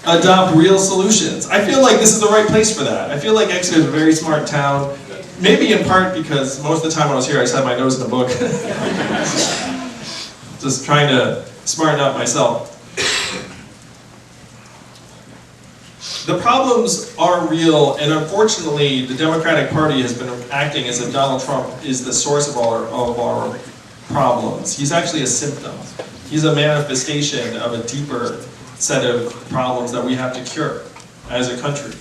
adopt real solutions. I feel like this is the right place for that. I feel like Exeter is a very smart town. Maybe in part because most of the time when I was here I just had my nose in the book. Just trying to smarten up myself. The problems are real, and unfortunately the Democratic Party has been acting as if Donald Trump is the source of our problems. He's actually a symptom. He's a manifestation of a deeper set of problems that we have to cure as a country.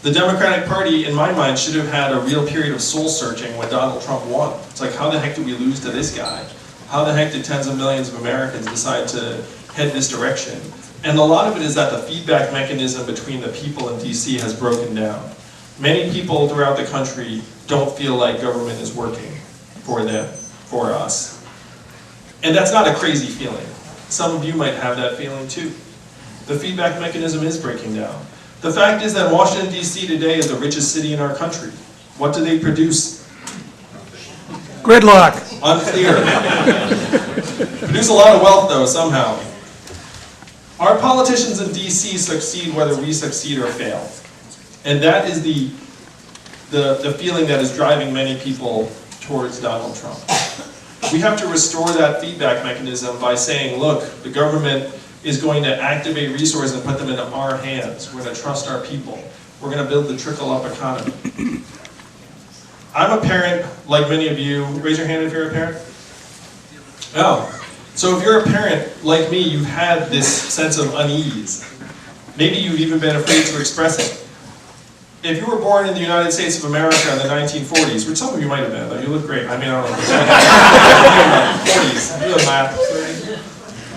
The Democratic Party, in my mind, should have had a real period of soul-searching when Donald Trump won. It's like, how the heck did we lose to this guy? How the heck did tens of millions of Americans decide to head this direction? And a lot of it is that the feedback mechanism between the people in DC has broken down. Many people throughout the country don't feel like government is working for them, for us. And that's not a crazy feeling. Some of you might have that feeling too. The feedback mechanism is breaking down. The fact is that Washington, D.C. today is the richest city in our country. What do they produce? Gridlock. Unclear. Produce a lot of wealth though, somehow. Our politicians in D.C. succeed whether we succeed or fail. And that is the feeling that is driving many people towards Donald Trump. We have to restore that feedback mechanism by saying, look, the government is going to activate resources and put them into our hands. We're going to trust our people. We're going to build the trickle-up economy. I'm a parent, like many of you. Raise your hand if you're a parent. Oh. So if you're a parent, like me, you've had this sense of unease. Maybe you've even been afraid to express it. If you were born in the United States of America in the 1940s, which some of you might have been, though, you look great. I mean, I don't know. 40s. You have math.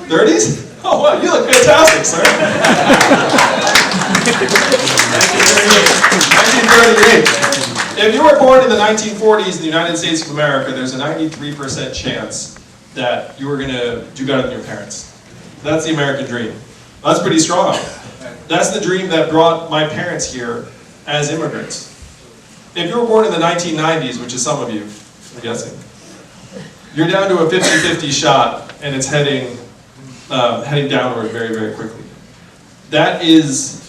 30s? Oh, wow, you look fantastic, sir. 1938. If you were born in the 1940s in the United States of America, there's a 93% chance that you were going to do better than your parents. That's the American dream. That's pretty strong. That's the dream that brought my parents here as immigrants. If you were born in the 1990s, which is some of you, I'm guessing, you're down to a 50-50 shot, and it's heading downward very, very quickly. That is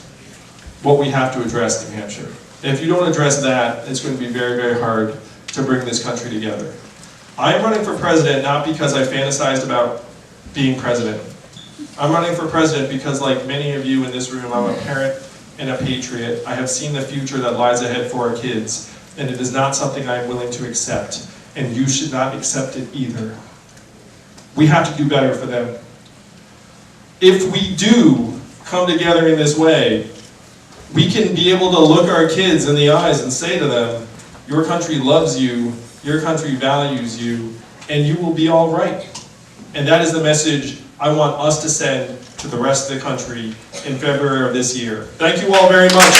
what we have to address in New Hampshire. If you don't address that, it's going to be very, very hard to bring this country together. I am running for president not because I fantasized about being president. I'm running for president because, like many of you in this room, I'm a parent and a patriot. I have seen the future that lies ahead for our kids, and it is not something I am willing to accept, and you should not accept it either. We have to do better for them. If we do come together in this way, we can be able to look our kids in the eyes and say to them, your country loves you, your country values you, and you will be all right. And that is the message I want us to send to the rest of the country in February of this year. Thank you all very much.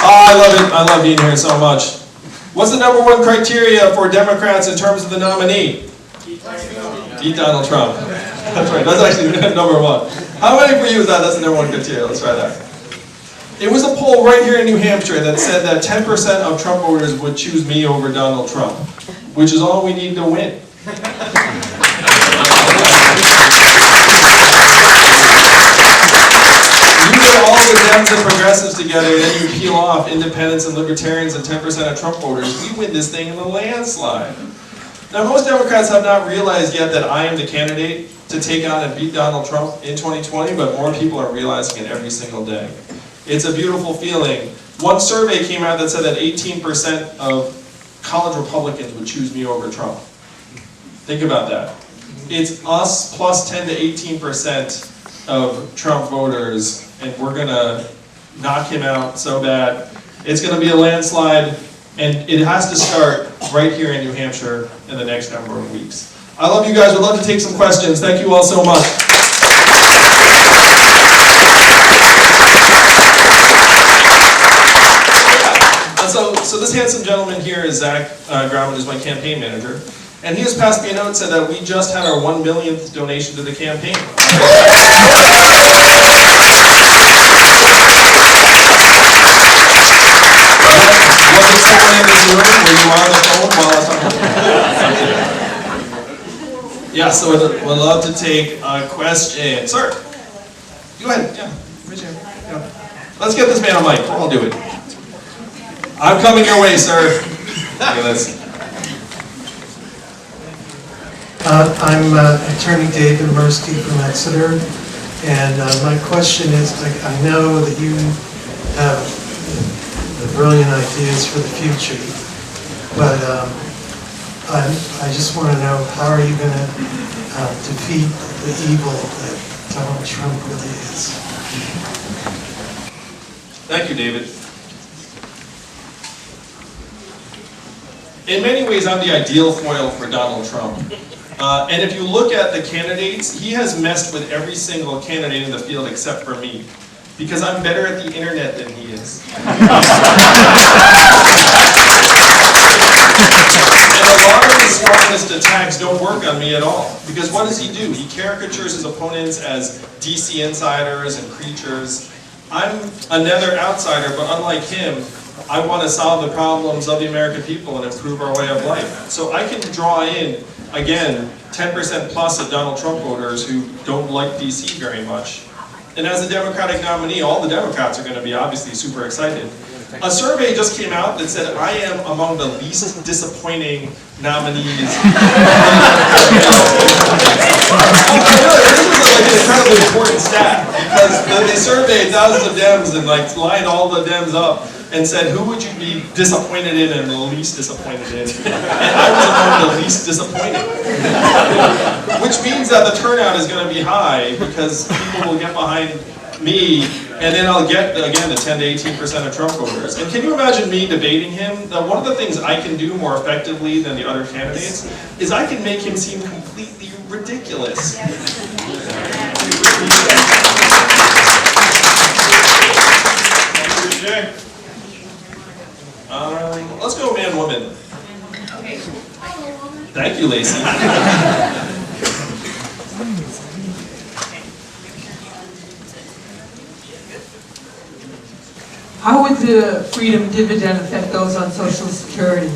I love it. I love being here so much. What's the number one criteria for Democrats in terms of the nominee? Beat Donald Trump. That's right. That's actually number one. How many for you is that? That's the number one criteria. Let's try that. It was a poll right here in New Hampshire that said that 10% of Trump voters would choose me over Donald Trump, which is all we need to win. All the Dems and progressives together, and then you peel off independents and libertarians and 10% of Trump voters, we win this thing in a landslide. Now, most Democrats have not realized yet that I am the candidate to take on and beat Donald Trump in 2020, but more people are realizing it every single day. It's a beautiful feeling. One survey came out that said that 18% of college Republicans would choose me over Trump. Think about that. It's us plus 10 to 18% of Trump voters, and we're going to knock him out so bad. It's going to be a landslide, and it has to start right here in New Hampshire in the next number of weeks. I love you guys. Would love to take some questions. Thank you all so much. So this handsome gentleman here is Zach Grauman, who's my campaign manager. And he has passed me a note and said that we just had our 1 millionth donation to the campaign. Was it someone in this room? Were you on the phone while I was talking? Yeah, so we'd love to take a question. Sir, go ahead. Yeah, raise your hand. Yeah. Let's get this man a mic. I'll do it. I'm coming your way, sir. Look at this. I'm Attorney David Mirsky from Exeter, and my question is, I know that you have the brilliant ideas for the future, but I just want to know, how are you going to defeat the evil that Donald Trump really is? Thank you, David. In many ways, I'm the ideal foil for Donald Trump. And if you look at the candidates, he has messed with every single candidate in the field except for me, because I'm better at the internet than he is. And a lot of his strongest attacks don't work on me at all, because what does he do? He caricatures his opponents as DC insiders and creatures. I'm another outsider, but unlike him, I want to solve the problems of the American people and improve our way of life. So I can draw in, again, 10% plus of Donald Trump voters who don't like DC very much. And as a Democratic nominee, all the Democrats are going to be obviously super excited. A survey just came out that said I am among the least disappointing nominees. This is like an incredibly important stat, because they surveyed thousands of Dems and like lined all the Dems up. and said, who would you be disappointed in and the least disappointed in? And I was among the least disappointed. Which means that the turnout is going to be high because people will get behind me, and then I'll get, again, the 10 to 18% of Trump voters. And can you imagine me debating him? That one of the things I can do more effectively than the other candidates is I can make him seem completely ridiculous. Let's go man-woman. Okay. Thank you, Lacey. How would the freedom dividend affect those on Social Security?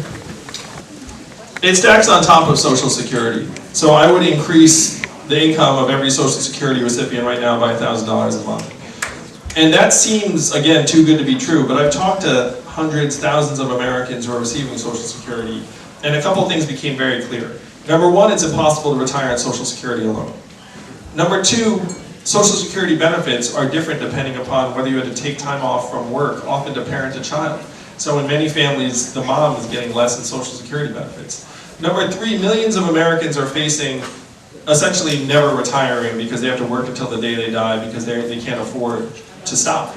It stacks on top of Social Security. So I would increase the income of every Social Security recipient right now by $1,000 a month. And that seems, again, too good to be true, but I've talked to hundreds, thousands of Americans who are receiving Social Security, and a couple things became very clear. Number one, it's impossible to retire on Social Security alone. Number two, Social Security benefits are different depending upon whether you had to take time off from work, often to parent a child. So in many families, the mom is getting less in Social Security benefits. Number three, millions of Americans are facing essentially never retiring because they have to work until the day they die because they can't afford to stop.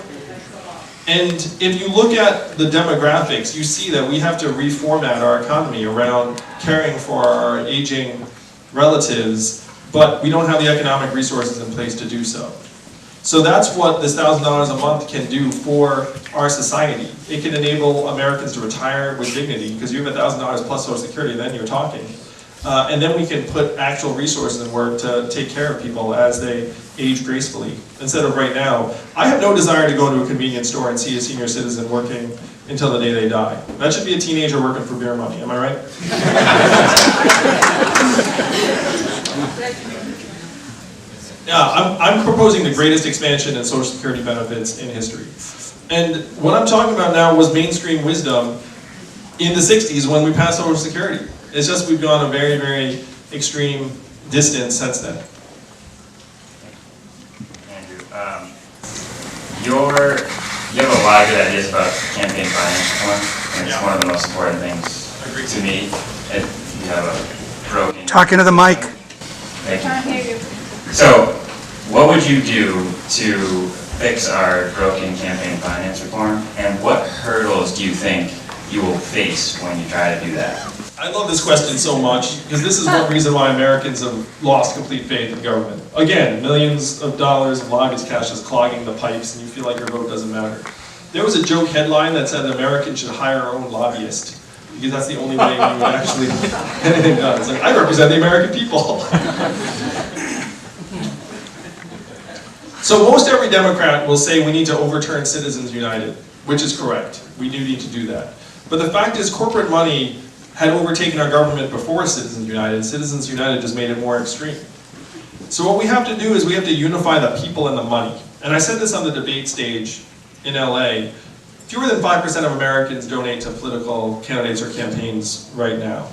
And if you look at the demographics, you see that we have to reformat our economy around caring for our aging relatives, but we don't have the economic resources in place to do so. So that's what this $1,000 a month can do for our society. It can enable Americans to retire with dignity, because you have $1,000 plus Social Security, then you're talking. And then we can put actual resources in work to take care of people as they age gracefully, instead of right now. I have no desire to go to a convenience store and see a senior citizen working until the day they die. That should be a teenager working for beer money, am I right? Yeah, I'm proposing the greatest expansion in Social Security benefits in history. And what I'm talking about now was mainstream wisdom in the 60s when we passed Social Security. It's just we've gone a very, very extreme distance since then. Andrew, you have a lot of good ideas about campaign finance reform, and it's one of the most important things to me. You have a broken... Talking to the mic. Thank you. Can't hear you. So, what would you do to fix our broken campaign finance reform, and what hurdles do you think you will face when you try to do that? I love this question so much, because this is one reason why Americans have lost complete faith in government. Again, millions of dollars of lobbyist cash is clogging the pipes, and you feel like your vote doesn't matter. There was a joke headline that said Americans should hire our own lobbyist, because that's the only way we would actually get anything done. It's like, I represent the American people. So most every Democrat will say we need to overturn Citizens United, which is correct. We do need to do that. But the fact is, corporate money had overtaken our government before Citizens United, and Citizens United just made it more extreme. So what we have to do is we have to unify the people and the money. And I said this on the debate stage in LA. Fewer than 5% of Americans donate to political candidates or campaigns right now.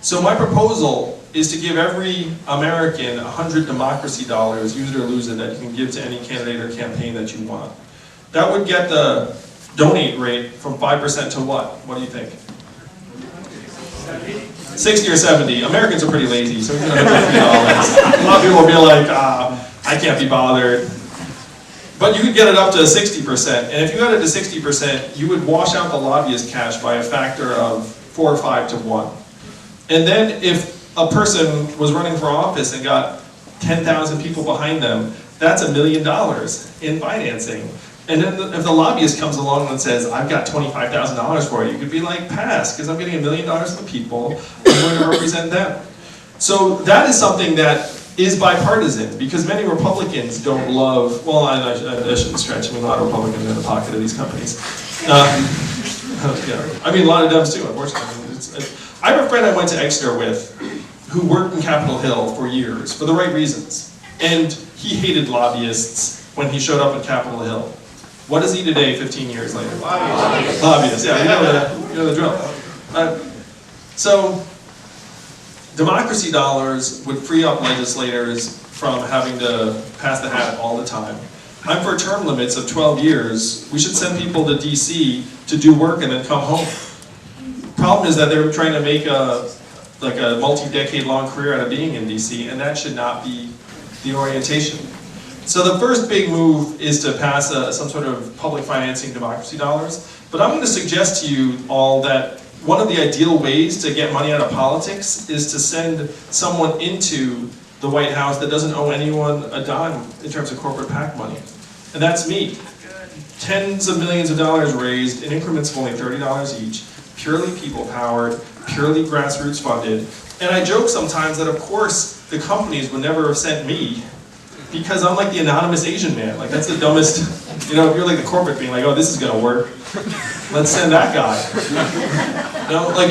So my proposal is to give every American 100 democracy dollars, use it or lose it, that you can give to any candidate or campaign that you want. That would get the donate rate from 5% to what? What do you think? 60 or 70. Americans are pretty lazy, so we're going to hit $50. A lot of people will be like, I can't be bothered. But you could get it up to 60%, and if you got it to 60%, you would wash out the lobbyist cash by a factor of 4 or 5 to 1. And then if a person was running for office and got 10,000 people behind them, that's $1 million in financing. And then if the lobbyist comes along and says, I've got $25,000 for you, you could be like, pass, because I'm getting $1 million from the people, I'm going to represent them. So that is something that is bipartisan, because many Republicans don't love, well, I shouldn't stretch, I mean, a lot of Republicans are in the pocket of these companies. Yeah. I mean, a lot of Dems too, unfortunately. I have a friend I went to Exeter with who worked in Capitol Hill for years, for the right reasons. And he hated lobbyists when he showed up at Capitol Hill. What is he today, 15 years later? Lobbyists, yeah, you know the drill. So, democracy dollars would free up legislators from having to pass the hat all the time. I'm for term limits of 12 years. We should send people to DC to do work and then come home. Problem is that they're trying to make a multi-decade long career out of being in DC, and that should not be the orientation. So the first big move is to pass some sort of public financing democracy dollars. But I'm going to suggest to you all that one of the ideal ways to get money out of politics is to send someone into the White House that doesn't owe anyone a dime in terms of corporate PAC money. And that's me. Tens of millions of dollars raised in increments of only $30 each, purely people-powered, purely grassroots funded. And I joke sometimes that, of course, the companies would never have sent me because I'm like the anonymous Asian man. Like, that's the dumbest, if you're like the corporate being like, oh, this is gonna work, let's send that guy.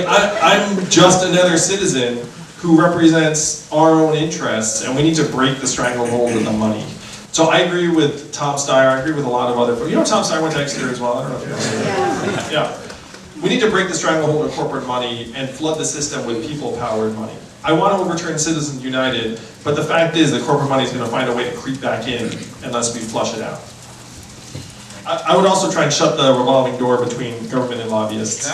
I'm just another citizen who represents our own interests, and we need to break the stranglehold of the money. So I agree with Tom Steyer, I agree with a lot of other folks. Tom Steyer went to Exeter as well, I don't know if you know that. Yeah. We need to break the stranglehold of corporate money and flood the system with people-powered money. I want to overturn Citizens United, but the fact is that corporate money is going to find a way to creep back in unless we flush it out. I would also try and shut the revolving door between government and lobbyists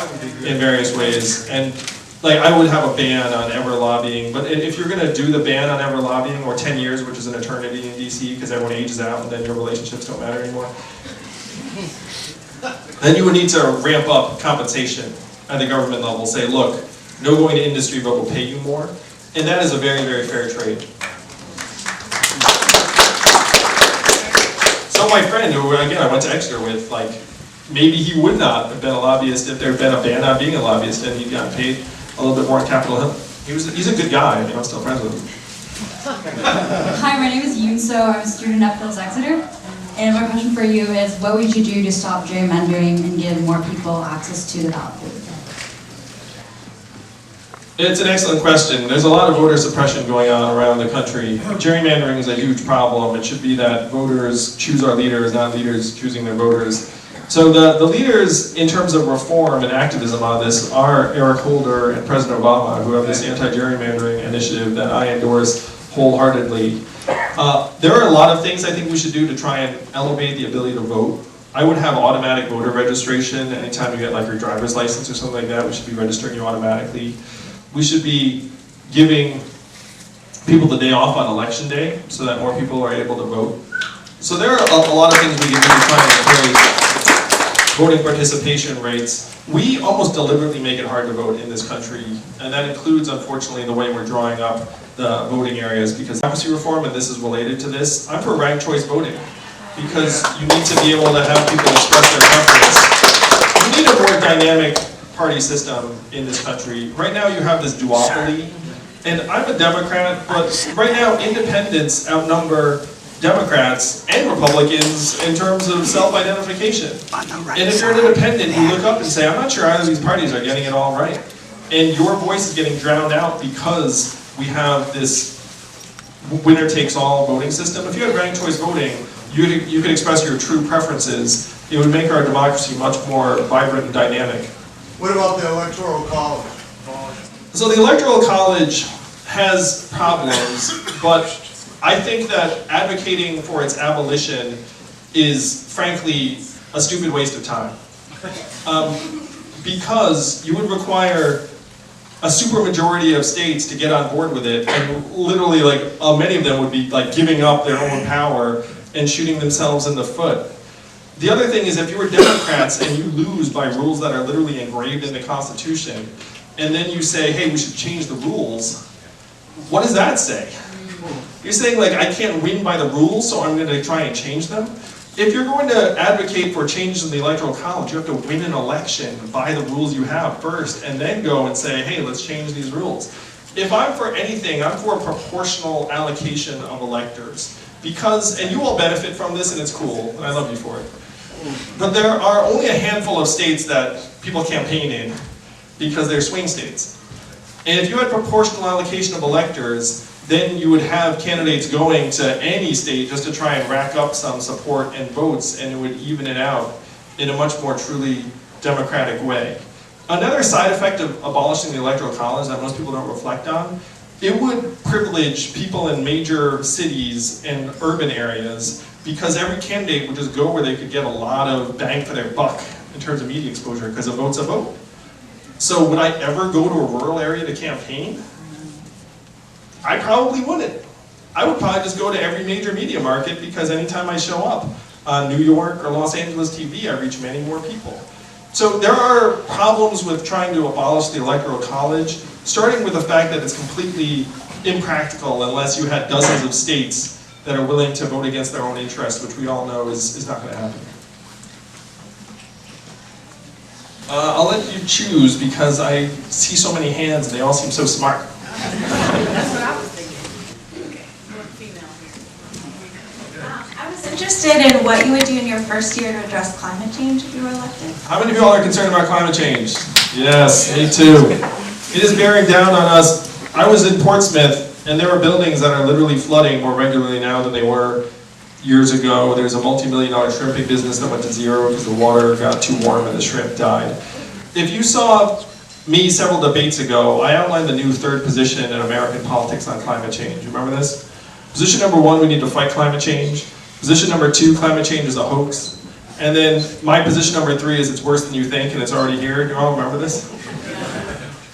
in various ways. And I would have a ban on ever lobbying, but if you're going to do the ban on ever lobbying, or 10 years, which is an eternity in DC because everyone ages out and then your relationships don't matter anymore, then you would need to ramp up compensation at the government level. Say, look, no going to industry, but we'll pay you more. And that is a very, very fair trade. So my friend, who again I went to Exeter with, maybe he would not have been a lobbyist if there had been a ban on being a lobbyist and he'd gotten paid a little bit more in Capitol Hill. He's a good guy. I'm still friends with him. Hi, my name is Yoon So. I'm a student at Phil's Exeter. And my question for you is, what would you do to stop gerrymandering and give more people access to the ballot booth? It's an excellent question. There's a lot of voter suppression going on around the country. Gerrymandering is a huge problem. It should be that voters choose our leaders, not leaders choosing their voters. So the leaders in terms of reform and activism on this are Eric Holder and President Obama, who have this anti-gerrymandering initiative that I endorse wholeheartedly. There are a lot of things I think we should do to try and elevate the ability to vote. I would have automatic voter registration. Anytime you get your driver's license or something like that, we should be registering you automatically. We should be giving people the day off on election day so that more people are able to vote. So there are a lot of things we can do to try and raise voting participation rates. We almost deliberately make it hard to vote in this country, and that includes, unfortunately, the way we're drawing up the voting areas, because democracy reform, and this is related to this, I'm for ranked choice voting, because you need to be able to have people express their preference. We need a more dynamic party system in this country. Right now you have this duopoly, and I'm a Democrat, but right now independents outnumber Democrats and Republicans in terms of self-identification. And if you're an independent, you look up and say, I'm not sure either of these parties are getting it all right. And your voice is getting drowned out because we have this winner-takes-all voting system. If you had ranked choice voting, you could express your true preferences. It would make our democracy much more vibrant and dynamic. What about the Electoral College? So the Electoral College has problems, but I think that advocating for its abolition is, frankly, a stupid waste of time. Because you would require a supermajority of states to get on board with it, and literally, many of them would be giving up their own power and shooting themselves in the foot. The other thing is, if you were Democrats and you lose by rules that are literally engraved in the Constitution, and then you say, hey, we should change the rules, what does that say? You're saying, I can't win by the rules, so I'm going to try and change them? If you're going to advocate for changes in the Electoral College, you have to win an election by the rules you have first, and then go and say, hey, let's change these rules. If I'm for anything, I'm for a proportional allocation of electors. Because, and you all benefit from this, and it's cool, and I love you for it. But there are only a handful of states that people campaign in because they're swing states. And if you had proportional allocation of electors, then you would have candidates going to any state just to try and rack up some support and votes, and it would even it out in a much more truly democratic way. Another side effect of abolishing the Electoral College that most people don't reflect on, it would privilege people in major cities and urban areas because every candidate would just go where they could get a lot of bang for their buck in terms of media exposure, because a vote's a vote. So would I ever go to a rural area to campaign? I probably wouldn't. I would probably just go to every major media market, because anytime I show up on New York or Los Angeles TV, I reach many more people. So there are problems with trying to abolish the Electoral College, starting with the fact that it's completely impractical unless you had dozens of states that are willing to vote against their own interests, which we all know is not going to happen. I'll let you choose, because I see so many hands and they all seem so smart. That's what I was thinking. I was interested in what you would do in your first year to address climate change if you were elected. How many of you all are concerned about climate change? Yes, me too. It is bearing down on us. I was in Portsmouth, and there are buildings that are literally flooding more regularly now than they were years ago. There's a multi-million-dollar shrimping business that went to zero because the water got too warm and the shrimp died. If you saw me several debates ago, I outlined the new third position in American politics on climate change. You remember this? Position number 1, we need to fight climate change. Position number 2, climate change is a hoax. And then my position number 3 is it's worse than you think and it's already here. Do you all remember this?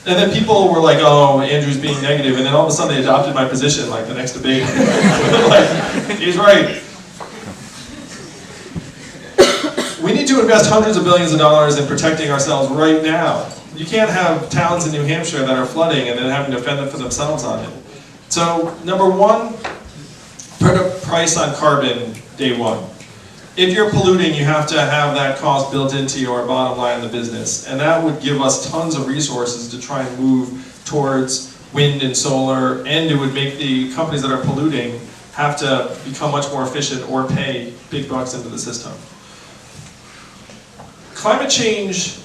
And then people were like, oh, Andrew's being negative. And then all of a sudden they adopted my position like the next debate. Like, he's right. We need to invest hundreds of billions of dollars in protecting ourselves right now. You can't have towns in New Hampshire that are flooding and then having to fend for themselves on it. So, number 1, put a price on carbon day 1. If you're polluting, you have to have that cost built into your bottom line in the business. And that would give us tons of resources to try and move towards wind and solar, and it would make the companies that are polluting have to become much more efficient or pay big bucks into the system. Climate change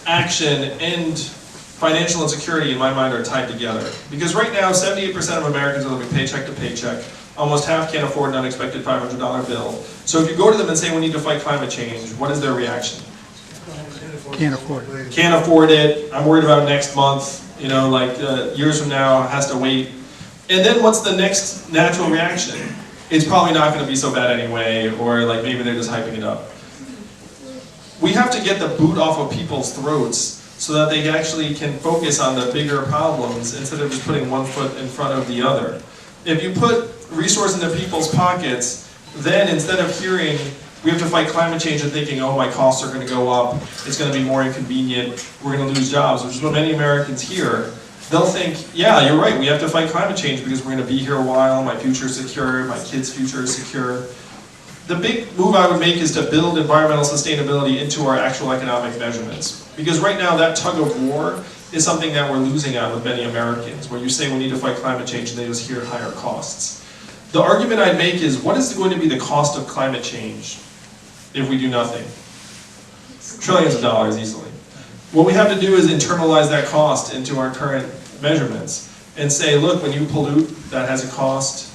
action and financial insecurity, in my mind, are tied together. Because right now, 78% of Americans are living paycheck to paycheck. Almost half can't afford an unexpected $500 bill. So if you go to them and say, we need to fight climate change, what is their reaction? Can't afford it. Can't afford it. I'm worried about next month. You know, like years from now, has to wait. And then what's the next natural reaction? It's probably not going to be so bad anyway, or like maybe they're just hyping it up. We have to get the boot off of people's throats so that they actually can focus on the bigger problems instead of just putting one foot in front of the other. If you put resources into people's pockets, then instead of hearing we have to fight climate change and thinking, oh, my costs are going to go up, it's going to be more inconvenient, we're going to lose jobs, which is what many Americans hear, they'll think, yeah, you're right, we have to fight climate change because we're going to be here a while, my future is secure, my kids' future is secure. The big move I would make is to build environmental sustainability into our actual economic measurements. Because right now that tug of war is something that we're losing on with many Americans, where you say we need to fight climate change and they just hear higher costs. The argument I'd make is, what is going to be the cost of climate change if we do nothing? Trillions of dollars easily. What we have to do is internalize that cost into our current measurements and say, look, when you pollute, that has a cost.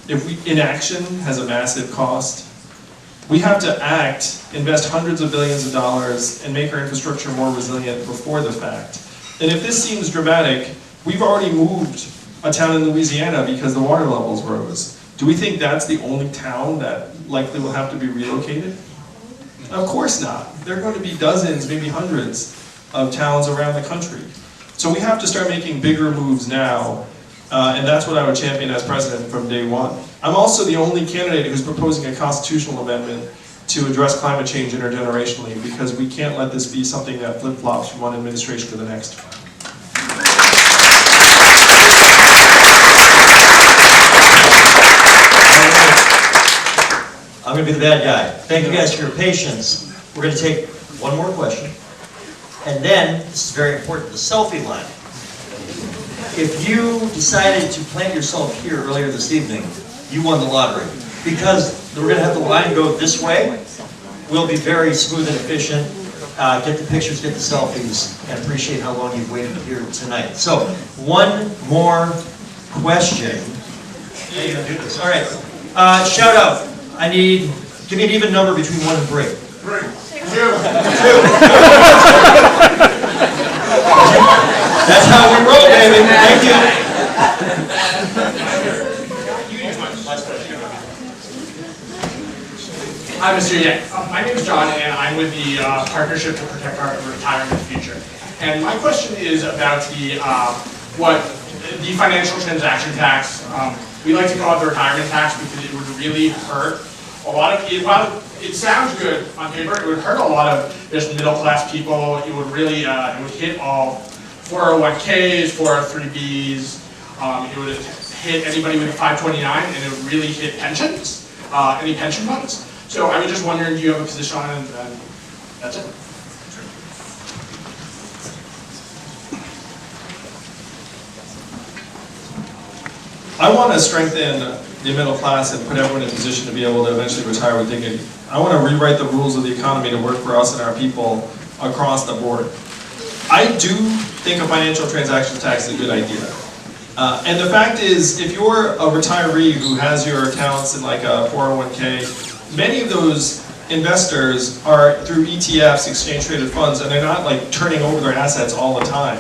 Inaction has a massive cost. We have to act, invest hundreds of billions of dollars, and make our infrastructure more resilient before the fact. And if this seems dramatic, we've already moved a town in Louisiana because the water levels rose. Do we think that's the only town that likely will have to be relocated? Of course not. There are going to be dozens, maybe hundreds of towns around the country. So we have to start making bigger moves now, and that's what I would champion as president from day 1. I'm also the only candidate who's proposing a constitutional amendment to address climate change intergenerationally, because we can't let this be something that flip-flops from one administration to the next. I'm going to be the bad guy. Thank you guys for your patience. We're going to take one more question. And then, this is very important, the selfie line. If you decided to plant yourself here earlier this evening, you won the lottery. Because we're going to have the line go this way, we'll be very smooth and efficient. Get the pictures, get the selfies, and appreciate how long you've waited here tonight. So, one more question. How are you going to do this? All right. Shout out. Give me an even number between 1 and 3. 3. 2. That's how we roll, baby. Thank you. Mr. Yang. My name is John, and I'm with the Partnership to Protect Our Retirement Future. And my question is about the financial transaction tax. We like to call it the retirement tax because it would really hurt a lot of people. While it sounds good on paper, it would hurt a lot of just middle-class people. It would really, it would hit all 401ks, 403bs. It would hit anybody with a 529, and it would really hit pensions, any pension funds. So I was just wondering, do you have a position on it? And that's it. I want to strengthen the middle class and put everyone in a position to be able to eventually retire with dignity. I want to rewrite the rules of the economy to work for us and our people across the board. I do think a financial transactions tax is a good idea. And the fact is, if you're a retiree who has your accounts in like a 401k, many of those investors are through ETFs, exchange traded funds, and they're not like turning over their assets all the time.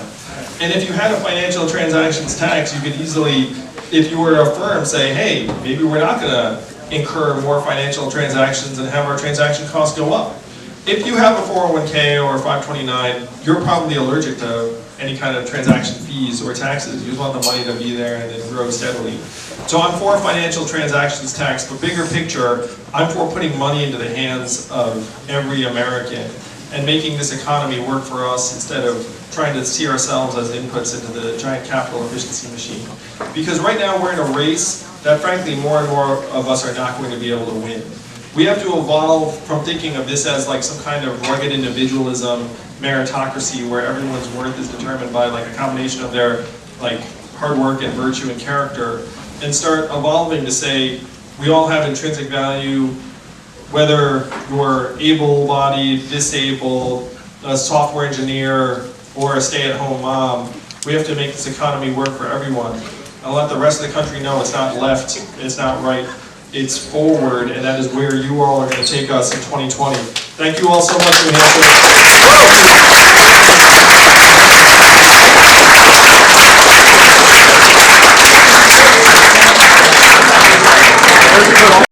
And if you had a financial transactions tax, you could easily, if you were a firm, say, hey, maybe we're not going to incur more financial transactions and have our transaction costs go up. If you have a 401k or a 529, you're probably allergic to any kind of transaction fees or taxes. You just want the money to be there and then grow steadily. So I'm for financial transactions tax, but bigger picture, I'm for putting money into the hands of every American and making this economy work for us instead of trying to see ourselves as inputs into the giant capital efficiency machine. Because right now we're in a race that frankly more and more of us are not going to be able to win. We have to evolve from thinking of this as like some kind of rugged individualism, meritocracy, where everyone's worth is determined by like a combination of their like hard work and virtue and character, and start evolving to say we all have intrinsic value, whether you're able-bodied, disabled, a software engineer, or a stay-at-home mom. We have to make this economy work for everyone and let the rest of the country know it's not left, it's not right, it's forward, and that is where you all are going to take us in 2020. Thank you all so much, New Hampshire.